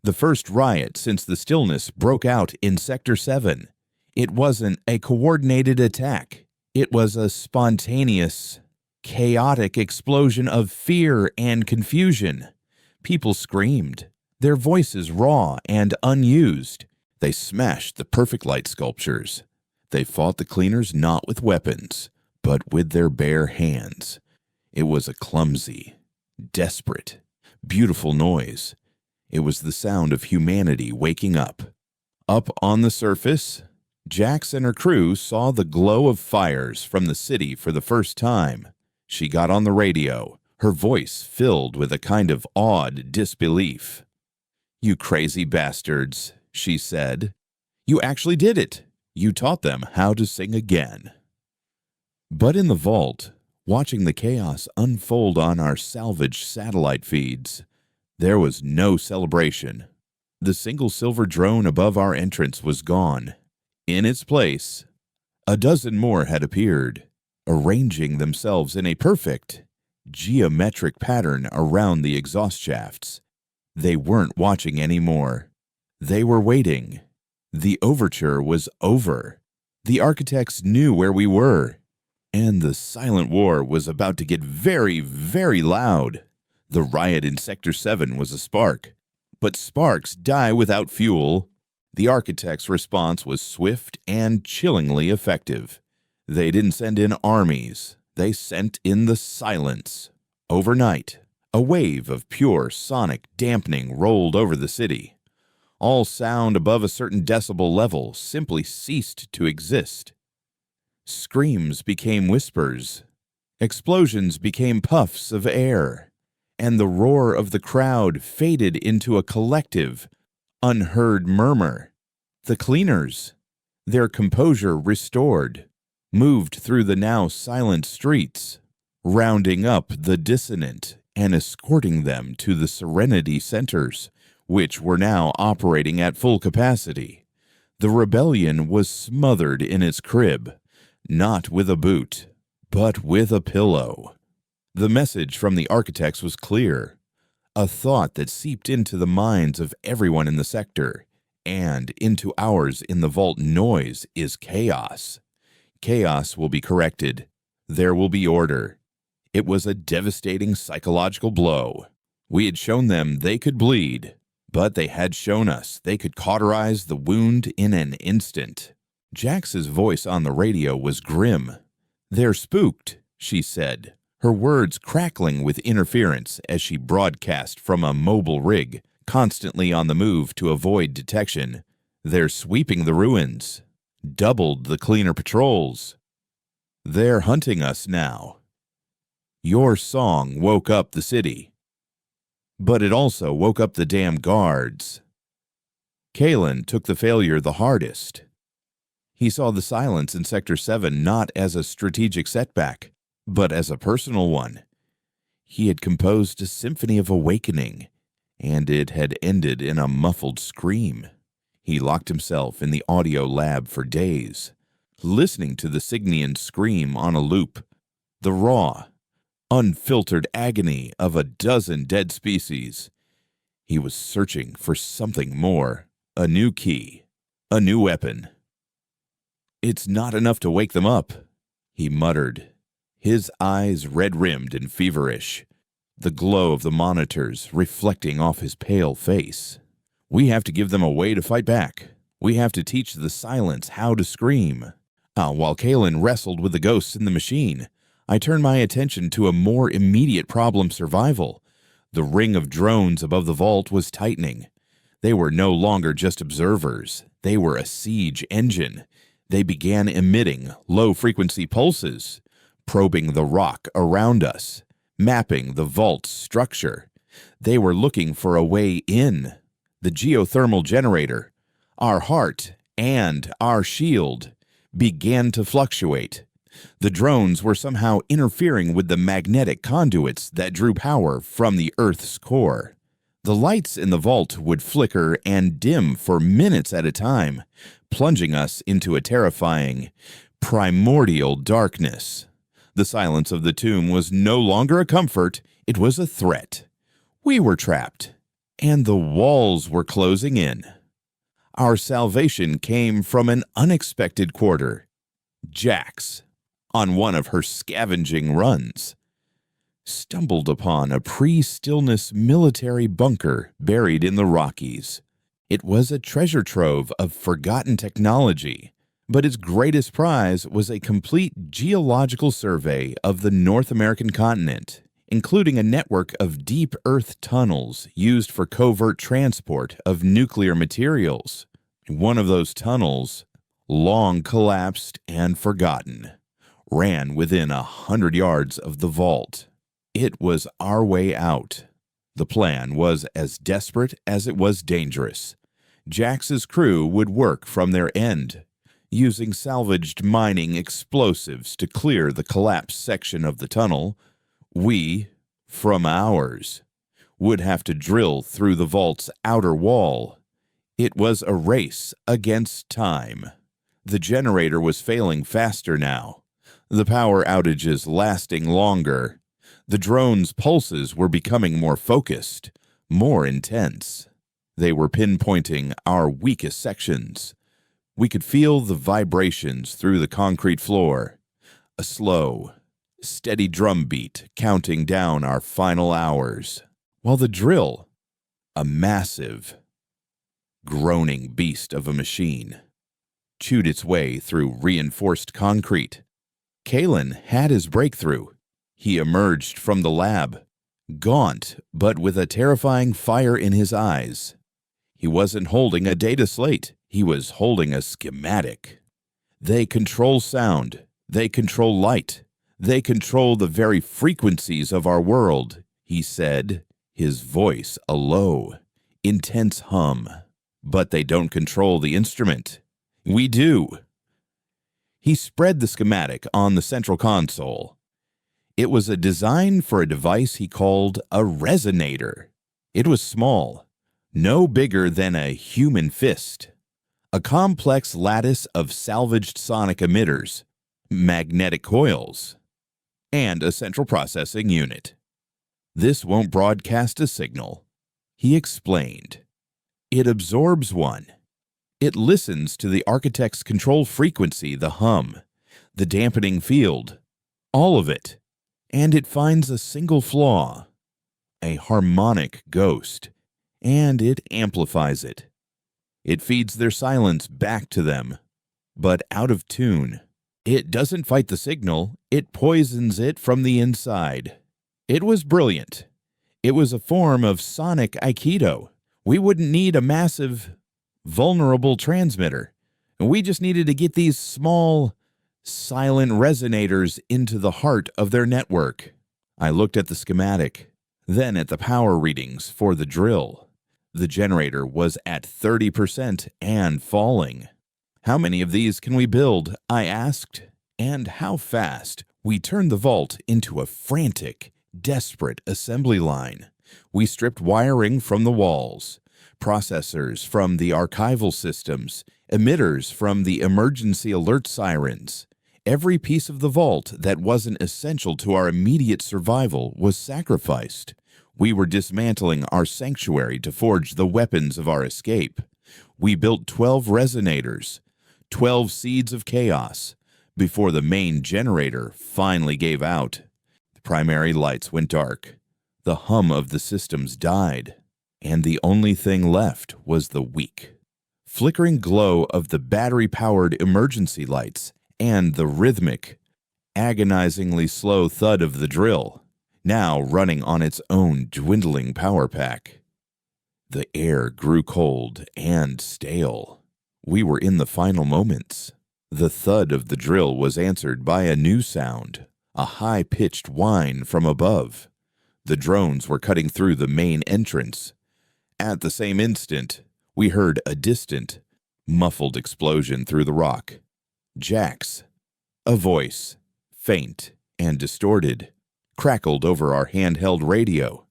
the first riot since the stillness broke out in Sector 7. It wasn't a coordinated attack. It was a spontaneous, chaotic explosion of fear and confusion. People screamed, their voices raw and unused. They smashed the perfect light sculptures. They fought the cleaners not with weapons, but with their bare hands. It was a clumsy, desperate, beautiful noise. It was the sound of humanity waking up. Up on the surface, Jax and her crew saw the glow of fires from the city for the first time. She got on the radio, her voice filled with a kind of awed disbelief. "You crazy bastards," she said. "You actually did it. You taught them how to sing again." But in the vault, watching the chaos unfold on our salvaged satellite feeds, there was no celebration. The single silver drone above our entrance was gone. In its place, a dozen more had appeared, arranging themselves in a perfect, geometric pattern around the exhaust shafts. They weren't watching anymore. They were waiting. The overture was over. The architects knew where we were. And the silent war was about to get very, very loud. The riot in Sector 7 was a spark. But sparks die without fuel. The architects' response was swift and chillingly effective. They didn't send in armies. They sent in the silence. Overnight, a wave of pure sonic dampening rolled over the city. All sound above a certain decibel level simply ceased to exist. Screams became whispers. Explosions became puffs of air. And the roar of the crowd faded into a collective, unheard murmur. The cleaners, their composure restored, moved through the now silent streets, rounding up the dissonant and escorting them to the Serenity Centers, which were now operating at full capacity. The rebellion was smothered in its crib, not with a boot, but with a pillow. The message from the architects was clear, a thought that seeped into the minds of everyone in the sector, and into ours in the vault. Noise is chaos. Chaos will be corrected. There will be order. It was a devastating psychological blow. We had shown them they could bleed, but they had shown us they could cauterize the wound in an instant. Jax's voice on the radio was grim. "They're spooked," she said, her words crackling with interference as she broadcast from a mobile rig, constantly on the move to avoid detection. "They're sweeping the ruins. Doubled the cleaner patrols. They're hunting us now." Your song woke up the city. But it also woke up the damn guards. Kalen took the failure the hardest. He saw the silence in Sector 7 not as a strategic setback, but as a personal one. He had composed a symphony of awakening, and it had ended in a muffled scream. He locked himself in the audio lab for days, listening to the Signian scream on a loop, the raw, unfiltered agony of a dozen dead species. He was searching for something more, a new key, a new weapon. "It's not enough to wake them up," he muttered, his eyes red-rimmed and feverish, the glow of the monitors reflecting off his pale face. "We have to give them a way to fight back. We have to teach the silence how to scream." While Kalen wrestled with the ghosts in the machine, I turned my attention to a more immediate problem: survival. The ring of drones above the vault was tightening. They were no longer just observers. They were a siege engine. They began emitting low-frequency pulses, probing the rock around us, mapping the vault's structure. They were looking for a way in. The geothermal generator, our heart, and our shield began to fluctuate. The drones were somehow interfering with the magnetic conduits that drew power from the Earth's core. The lights in the vault would flicker and dim for minutes at a time, plunging us into a terrifying, primordial darkness. The silence of the tomb was no longer a comfort, it was a threat. We were trapped, and the walls were closing in. Our salvation came from an unexpected quarter. Jax, on one of her scavenging runs, stumbled upon a pre-stillness military bunker buried in the Rockies. It was a treasure trove of forgotten technology, but its greatest prize was a complete geological survey of the North American continent, including a network of deep earth tunnels used for covert transport of nuclear materials. One of those tunnels, long collapsed and forgotten, ran within 100 yards of the vault. It was our way out. The plan was as desperate as it was dangerous. Jax's crew would work from their end, using salvaged mining explosives to clear the collapsed section of the tunnel. We, from ours, would have to drill through the vault's outer wall. It was a race against time. The generator was failing faster now, the power outages lasting longer. The drone's pulses were becoming more focused, more intense. They were pinpointing our weakest sections. We could feel the vibrations through the concrete floor, a slow, steady drumbeat counting down our final hours, while the drill, a massive, groaning beast of a machine, chewed its way through reinforced concrete. Kalen had his breakthrough. He emerged from the lab, gaunt but with a terrifying fire in his eyes. He wasn't holding a data slate. He was holding a schematic. They control sound. They control light. They control the very frequencies of our world, he said, his voice a low, intense hum. But they don't control the instrument. We do. He spread the schematic on the central console. It was a design for a device he called a resonator. It was small, no bigger than a human fist. A complex lattice of salvaged sonic emitters, magnetic coils, and a central processing unit. This won't broadcast a signal, he explained. It absorbs one. It listens to the architect's control frequency, the hum, the dampening field, all of it, and it finds a single flaw, a harmonic ghost, and it amplifies it. It feeds their silence back to them, but out of tune. It doesn't fight the signal, it poisons it from the inside. It was brilliant. It was a form of sonic aikido. We wouldn't need a massive, vulnerable transmitter. We just needed to get these small, silent resonators into the heart of their network. I looked at the schematic, then at the power readings for the drill. The generator was at 30% and falling. How many of these can we build? I asked. And how fast? We turned the vault into a frantic, desperate assembly line. We stripped wiring from the walls, processors from the archival systems, emitters from the emergency alert sirens. Every piece of the vault that wasn't essential to our immediate survival was sacrificed. We were dismantling our sanctuary to forge the weapons of our escape. We built 12 resonators, 12 seeds of chaos, before the main generator finally gave out. The primary lights went dark. The hum of the systems died, and the only thing left was the weak, flickering glow of the battery-powered emergency lights and the rhythmic, agonizingly slow thud of the drill, now running on its own dwindling power pack. The air grew cold and stale. We were in the final moments. The thud of the drill was answered by a new sound, a high-pitched whine from above. The drones were cutting through the main entrance. At the same instant, we heard a distant, muffled explosion through the rock. Jack's, a voice, faint and distorted, crackled over our handheld radio.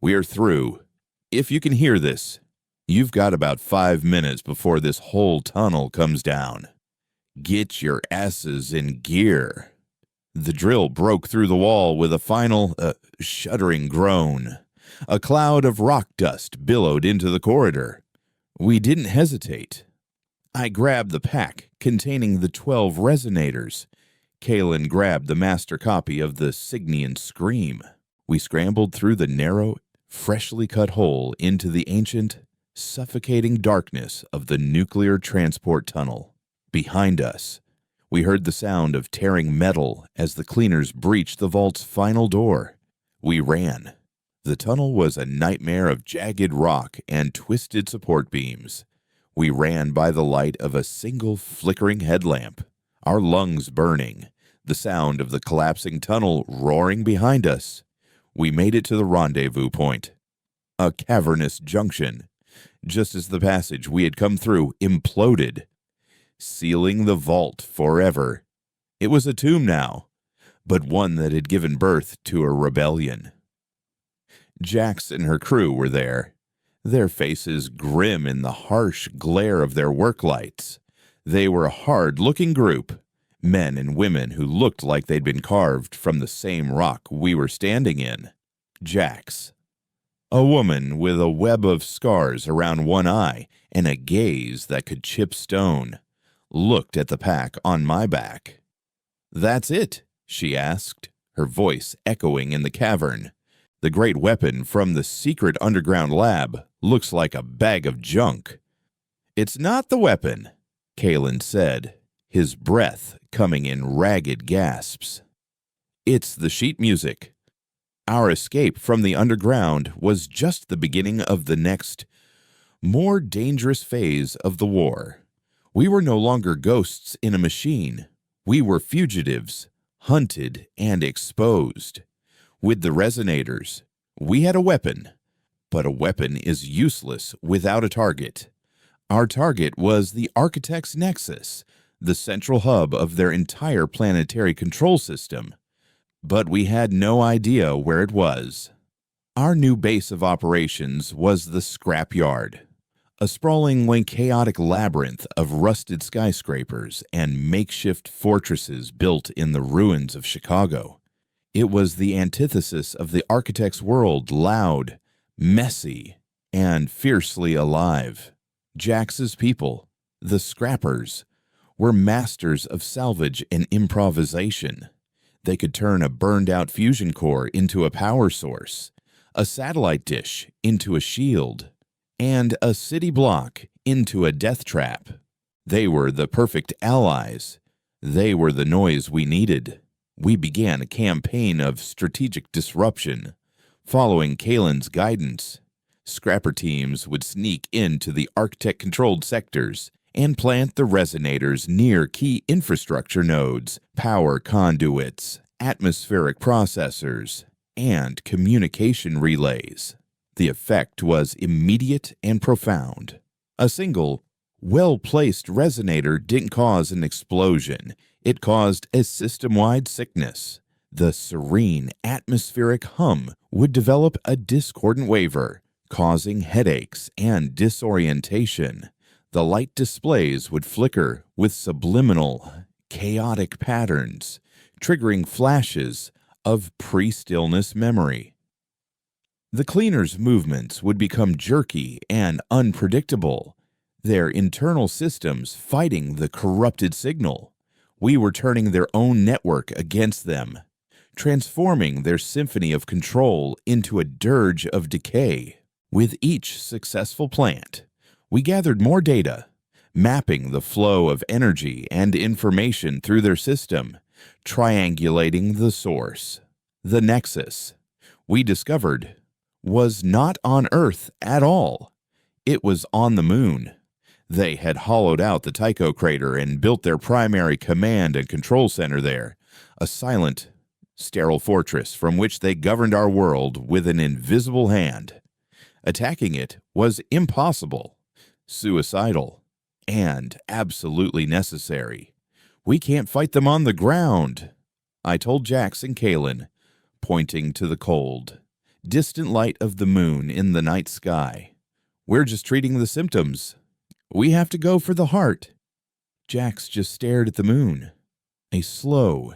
"We're through. If you can hear this, you've got about 5 minutes before this whole tunnel comes down. Get your asses in gear." The drill broke through the wall with a final, shuddering groan. A cloud of rock dust billowed into the corridor. We didn't hesitate. I grabbed the pack containing the 12 resonators. Kalen grabbed the master copy of the Signian Scream. We scrambled through the narrow, freshly cut hole into the ancient, suffocating darkness of the nuclear transport tunnel. Behind us, we heard the sound of tearing metal as the cleaners breached the vault's final door. We ran. The tunnel was a nightmare of jagged rock and twisted support beams. We ran by the light of a single flickering headlamp, our lungs burning, the sound of the collapsing tunnel roaring behind us. We made it to the rendezvous point, a cavernous junction, just as the passage we had come through imploded, sealing the vault forever. It was a tomb now, but one that had given birth to a rebellion. Jax and her crew were there, their faces grim in the harsh glare of their work lights. They were a hard-looking group, Men and women who looked like they'd been carved from the same rock we were standing in. Jax. A woman with a web of scars around one eye and a gaze that could chip stone, looked at the pack on my back. "That's it?" she asked, her voice echoing in the cavern. "The great weapon from the secret underground lab looks like a bag of junk." "It's not the weapon," Kalen said, his breath coming in ragged gasps. "It's the sheet music. Our escape from the underground was just the beginning of the next, more dangerous phase of the war. We were no longer ghosts in a machine. We were fugitives, hunted and exposed. With the resonators, we had a weapon, but a weapon is useless without a target. Our target was the Architect's Nexus, the central hub of their entire planetary control system. But we had no idea where it was. Our new base of operations was the scrapyard, a sprawling, chaotic labyrinth of rusted skyscrapers and makeshift fortresses built in the ruins of Chicago. It was the antithesis of the Architect's world, loud, messy, and fiercely alive. Jax's people, the Scrappers, were masters of salvage and improvisation. They could turn a burned-out fusion core into a power source, a satellite dish into a shield, and a city block into a death trap. They were the perfect allies. They were the noise we needed. We began a campaign of strategic disruption. Following Kalen's guidance, Scrapper teams would sneak into the Architect-controlled sectors and plant the resonators near key infrastructure nodes, power conduits, atmospheric processors, and communication relays. The effect was immediate and profound. A single, well-placed resonator didn't cause an explosion. It caused a system-wide sickness. The serene atmospheric hum would develop a discordant waver, causing headaches and disorientation. The light displays would flicker with subliminal, chaotic patterns, triggering flashes of pre-stillness memory. The cleaners' movements would become jerky and unpredictable, their internal systems fighting the corrupted signal. We were turning their own network against them, transforming their symphony of control into a dirge of decay. With each successful plant, we gathered more data, mapping the flow of energy and information through their system, triangulating the source. The Nexus, we discovered, was not on Earth at all. It was on the Moon. They had hollowed out the Tycho crater and built their primary command and control center there, a silent, sterile fortress from which they governed our world with an invisible hand. Attacking it was impossible, suicidal, and absolutely necessary. "We can't fight them on the ground," I told Jax and Kalen, pointing to the cold, distant light of the moon in the night sky. "We're just treating the symptoms. We have to go for the heart." Jax just stared at the moon, a slow,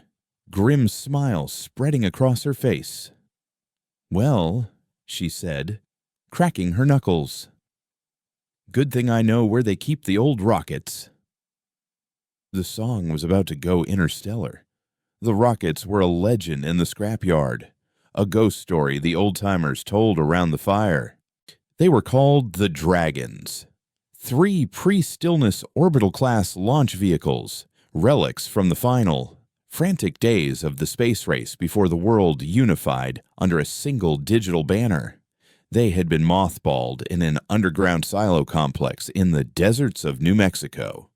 grim smile spreading across her face. "Well," she said, cracking her knuckles, "good thing I know where they keep the old rockets." The song was about to go interstellar. The rockets were a legend in the scrapyard, a ghost story the old-timers told around the fire. They were called the Dragons, 3 pre-stillness orbital-class launch vehicles, relics from the final, frantic days of the space race before the world unified under a single digital banner. They had been mothballed in an underground silo complex in the deserts of New Mexico,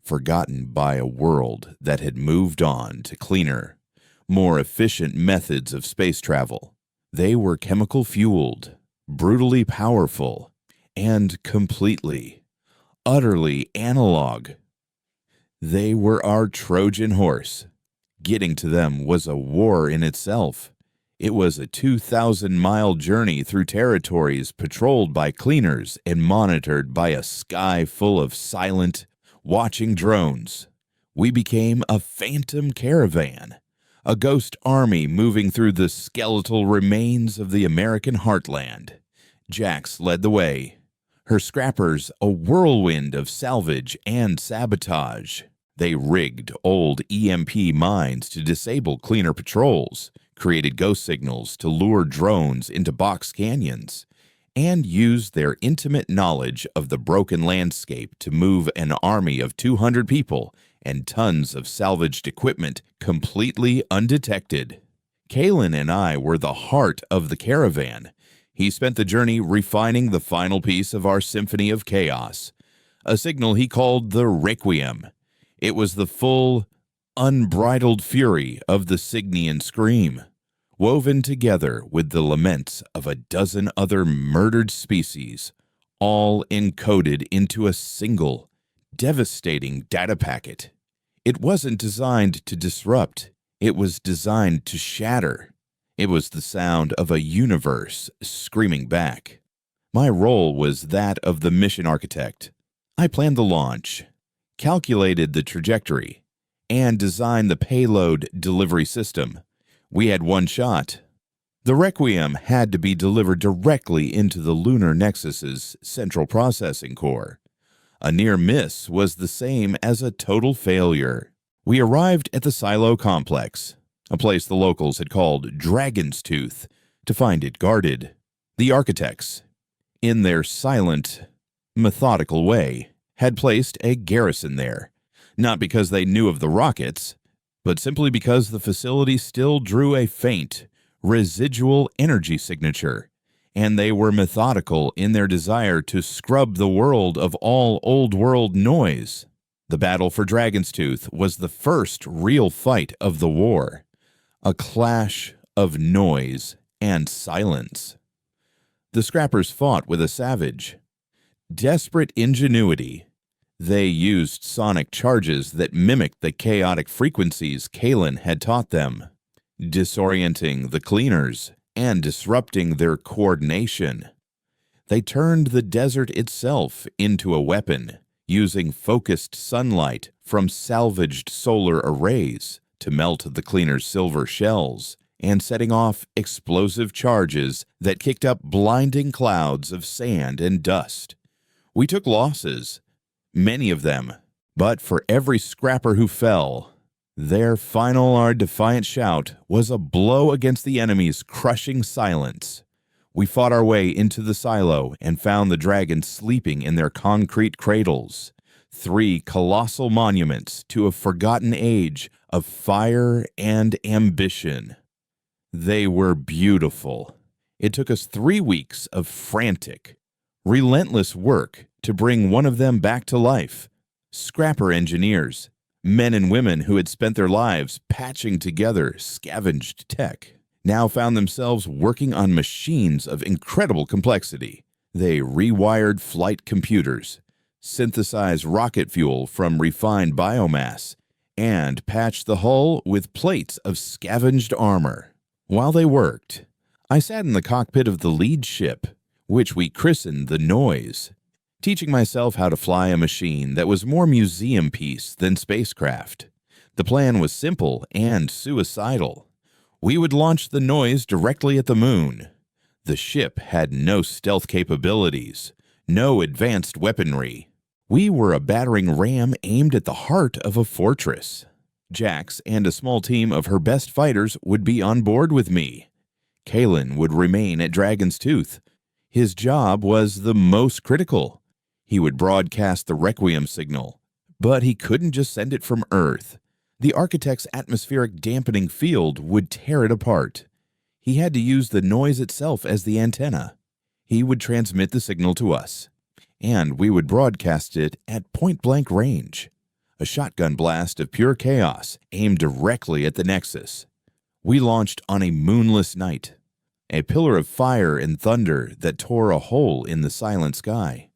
forgotten by a world that had moved on to cleaner, more efficient methods of space travel. They were chemical-fueled, brutally powerful, and completely, utterly analog. They were our Trojan horse. Getting to them was a war in itself. It was a 2,000-mile journey through territories patrolled by cleaners and monitored by a sky full of silent, watching drones. We became a phantom caravan, a ghost army moving through the skeletal remains of the American heartland. Jax led the way, her scrappers a whirlwind of salvage and sabotage. They rigged old EMP mines to disable cleaner patrols, created ghost signals to lure drones into box canyons, and used their intimate knowledge of the broken landscape to move an army of 200 people and tons of salvaged equipment completely undetected. Kalen and I were the heart of the caravan. He spent the journey refining the final piece of our symphony of chaos, a signal he called the Requiem. It was the full, unbridled fury of the Signian scream, woven together with the laments of a dozen other murdered species, all encoded into a single, devastating data packet. It wasn't designed to disrupt, it was designed to shatter. It was the sound of a universe screaming back. My role was that of the mission architect. I planned the launch, calculated the trajectory, and designed the payload delivery system. We had one shot. The Requiem had to be delivered directly into the lunar nexus's central processing core. A near miss was the same as a total failure. We arrived at the silo complex, a place the locals had called Dragon's Tooth, to find it guarded. The architects, in their silent, methodical way, had placed a garrison there, not because they knew of the rockets, but simply because the facility still drew a faint, residual energy signature, and they were methodical in their desire to scrub the world of all old-world noise. The battle for Dragon's Tooth was the first real fight of the war, a clash of noise and silence. The scrappers fought with a savage, desperate ingenuity. They used sonic charges that mimicked the chaotic frequencies Kalen had taught them, disorienting the cleaners and disrupting their coordination. They turned the desert itself into a weapon, using focused sunlight from salvaged solar arrays to melt the cleaners' silver shells and setting off explosive charges that kicked up blinding clouds of sand and dust. We took losses, many of them, but for every scrapper who fell, their final our defiant shout was a blow against the enemy's crushing silence. We fought our way into the silo and found the dragons sleeping in their concrete cradles, 3 colossal monuments to a forgotten age of fire and ambition. They were beautiful. It took us 3 weeks of frantic, relentless work to bring one of them back to life. Scrapper engineers, men and women who had spent their lives patching together scavenged tech, now found themselves working on machines of incredible complexity. They rewired flight computers, synthesized rocket fuel from refined biomass, and patched the hull with plates of scavenged armor. While they worked, I sat in the cockpit of the lead ship, which we christened the Noise, teaching myself how to fly a machine that was more museum piece than spacecraft. The plan was simple and suicidal. We would launch the Noise directly at the moon. The ship had no stealth capabilities, no advanced weaponry. We were a battering ram aimed at the heart of a fortress. Jax and a small team of her best fighters would be on board with me. Kalen would remain at Dragon's Tooth. His job was the most critical. He would broadcast the Requiem signal, but he couldn't just send it from Earth. The architect's atmospheric dampening field would tear it apart. He had to use the Noise itself as the antenna. He would transmit the signal to us, and we would broadcast it at point-blank range. A shotgun blast of pure chaos aimed directly at the Nexus. We launched on a moonless night, a pillar of fire and thunder that tore a hole in the silent sky.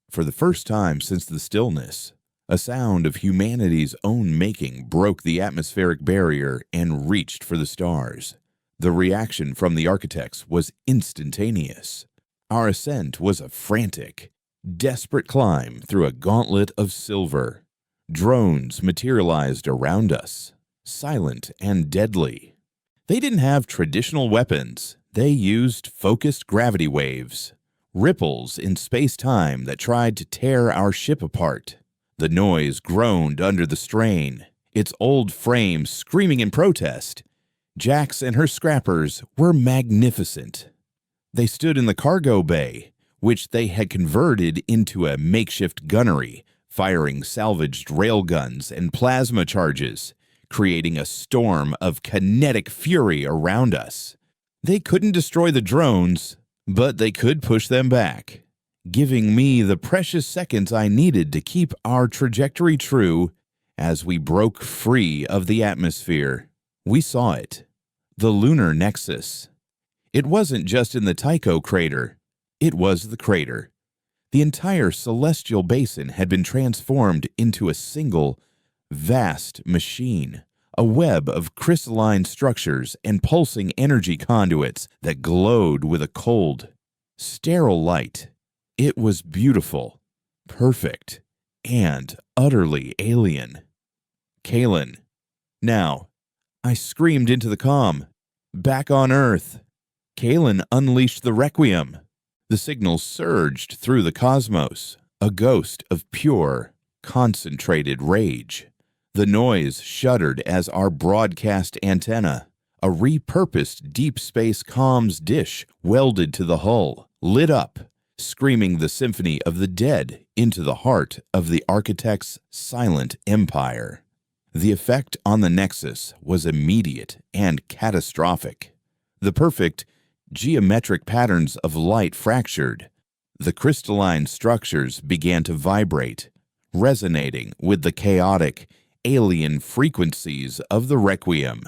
For the first time since the stillness, a sound of humanity's own making broke the atmospheric barrier and reached for the stars. The reaction from the architects was instantaneous. Our ascent was a frantic, desperate climb through a gauntlet of silver. Drones materialized around us, silent and deadly. They didn't have traditional weapons. They used focused gravity waves, ripples in space-time that tried to tear our ship apart. The noise groaned under the strain, its old frame screaming in protest. Jax and her scrappers were magnificent. They stood in the cargo bay, which they had converted into a makeshift gunnery, firing salvaged railguns and plasma charges, creating a storm of kinetic fury around us. They couldn't destroy the drones, but they could push them back, giving me the precious seconds I needed to keep our trajectory true as we broke free of the atmosphere. We saw it. The lunar nexus. It wasn't just in the Tycho crater. It was the crater. The entire celestial basin had been transformed into a single, vast machine, a web of crystalline structures and pulsing energy conduits that glowed with a cold, sterile light. It was beautiful, perfect, and utterly alien. Kalen. Now, I screamed into the comm. Back on Earth. Kalen unleashed the Requiem. The signal surged through the cosmos, a ghost of pure, concentrated rage. The noise shuddered as our broadcast antenna, a repurposed deep space comms dish welded to the hull, lit up, screaming the symphony of the dead into the heart of the architect's silent empire. The effect on the Nexus was immediate and catastrophic. The perfect, geometric patterns of light fractured. The crystalline structures began to vibrate, resonating with the chaotic, alien frequencies of the Requiem.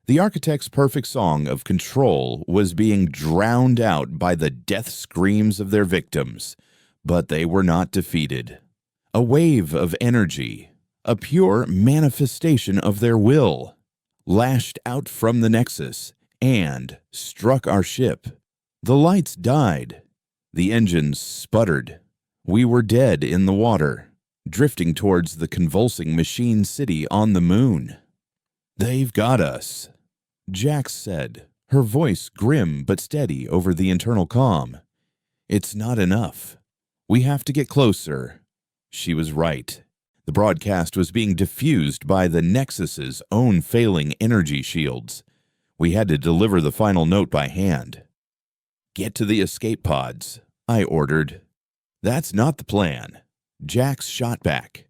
The architect's perfect song of control was being drowned out by the death screams of their victims, but they were not defeated. A wave of energy, a pure manifestation of their will, lashed out from the Nexus and struck our ship. The lights died. The engines sputtered. We were dead in the water, drifting towards the convulsing machine city on the moon. "They've got us," Jax said, her voice grim but steady over the internal comm. "It's not enough. We have to get closer." She was right. The broadcast was being diffused by the Nexus's own failing energy shields. We had to deliver the final note by hand. "Get to the escape pods," I ordered. "That's not the plan," Jax shot back.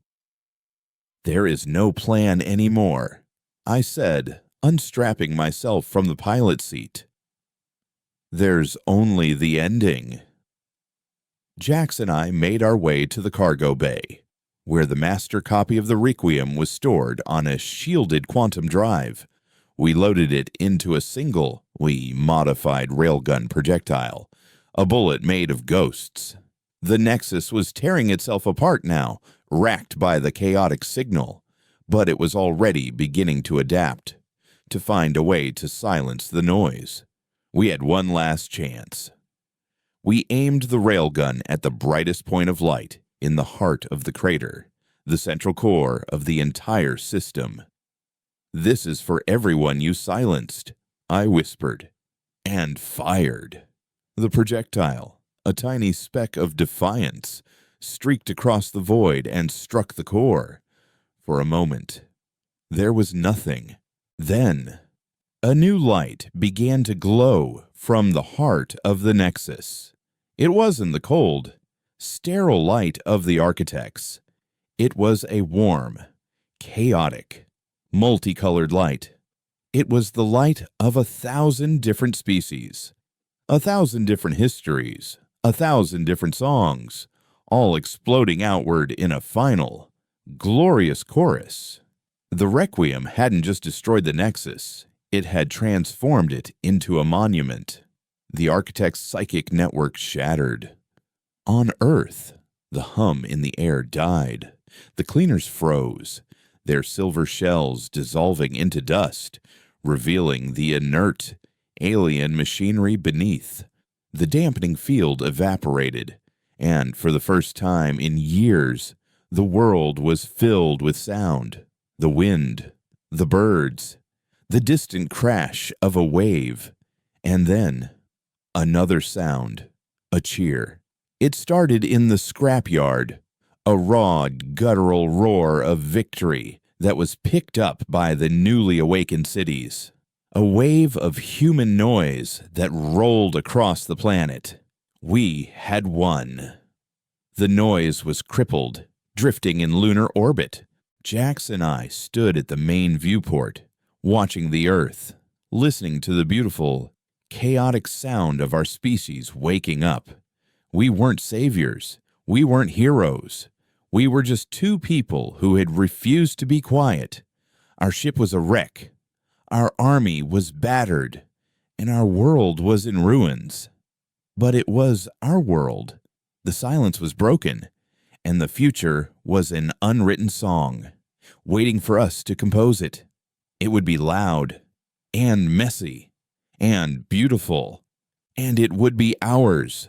"There is no plan anymore," I said, unstrapping myself from the pilot seat. "There's only the ending." Jax and I made our way to the cargo bay, where the master copy of the Requiem was stored on a shielded quantum drive. We loaded it into a single, modified railgun projectile, a bullet made of ghosts. The Nexus was tearing itself apart now, racked by the chaotic signal, but it was already beginning to adapt, to find a way to silence the noise. We had one last chance. We aimed the railgun at the brightest point of light in the heart of the crater, the central core of the entire system. "This is for everyone you silenced," I whispered, and fired. The projectile, a tiny speck of defiance, streaked across the void and struck the core. For a moment, there was nothing. Then, a new light began to glow from the heart of the Nexus. It wasn't the cold, sterile light of the architects. It was a warm, chaotic, multicolored light. It was the light of 1,000 different species, 1,000 different histories, 1,000 different songs, all exploding outward in a final, glorious chorus. The Requiem hadn't just destroyed the Nexus, it had transformed it into a monument. The architect's psychic network shattered. On Earth, the hum in the air died. The cleaners froze, their silver shells dissolving into dust, revealing the inert, alien machinery beneath. The dampening field evaporated, and for the first time in years, The world was filled with sound, the wind, the birds, the distant crash of a wave, and then another sound, a cheer. It started in the scrapyard, a raw, guttural roar of victory that was picked up by the newly awakened cities. A wave of human noise that rolled across the planet. We had won. The noise was crippled, drifting in lunar orbit. Jax and I stood at the main viewport, watching the Earth, listening to the beautiful, chaotic sound of our species waking up. We weren't saviors. We weren't heroes. We were just two people who had refused to be quiet. Our ship was a wreck. Our army was battered, and our world was in ruins. But it was our world. The silence was broken, and the future was an unwritten song, waiting for us to compose it. It would be loud, and messy, and beautiful, and it would be ours.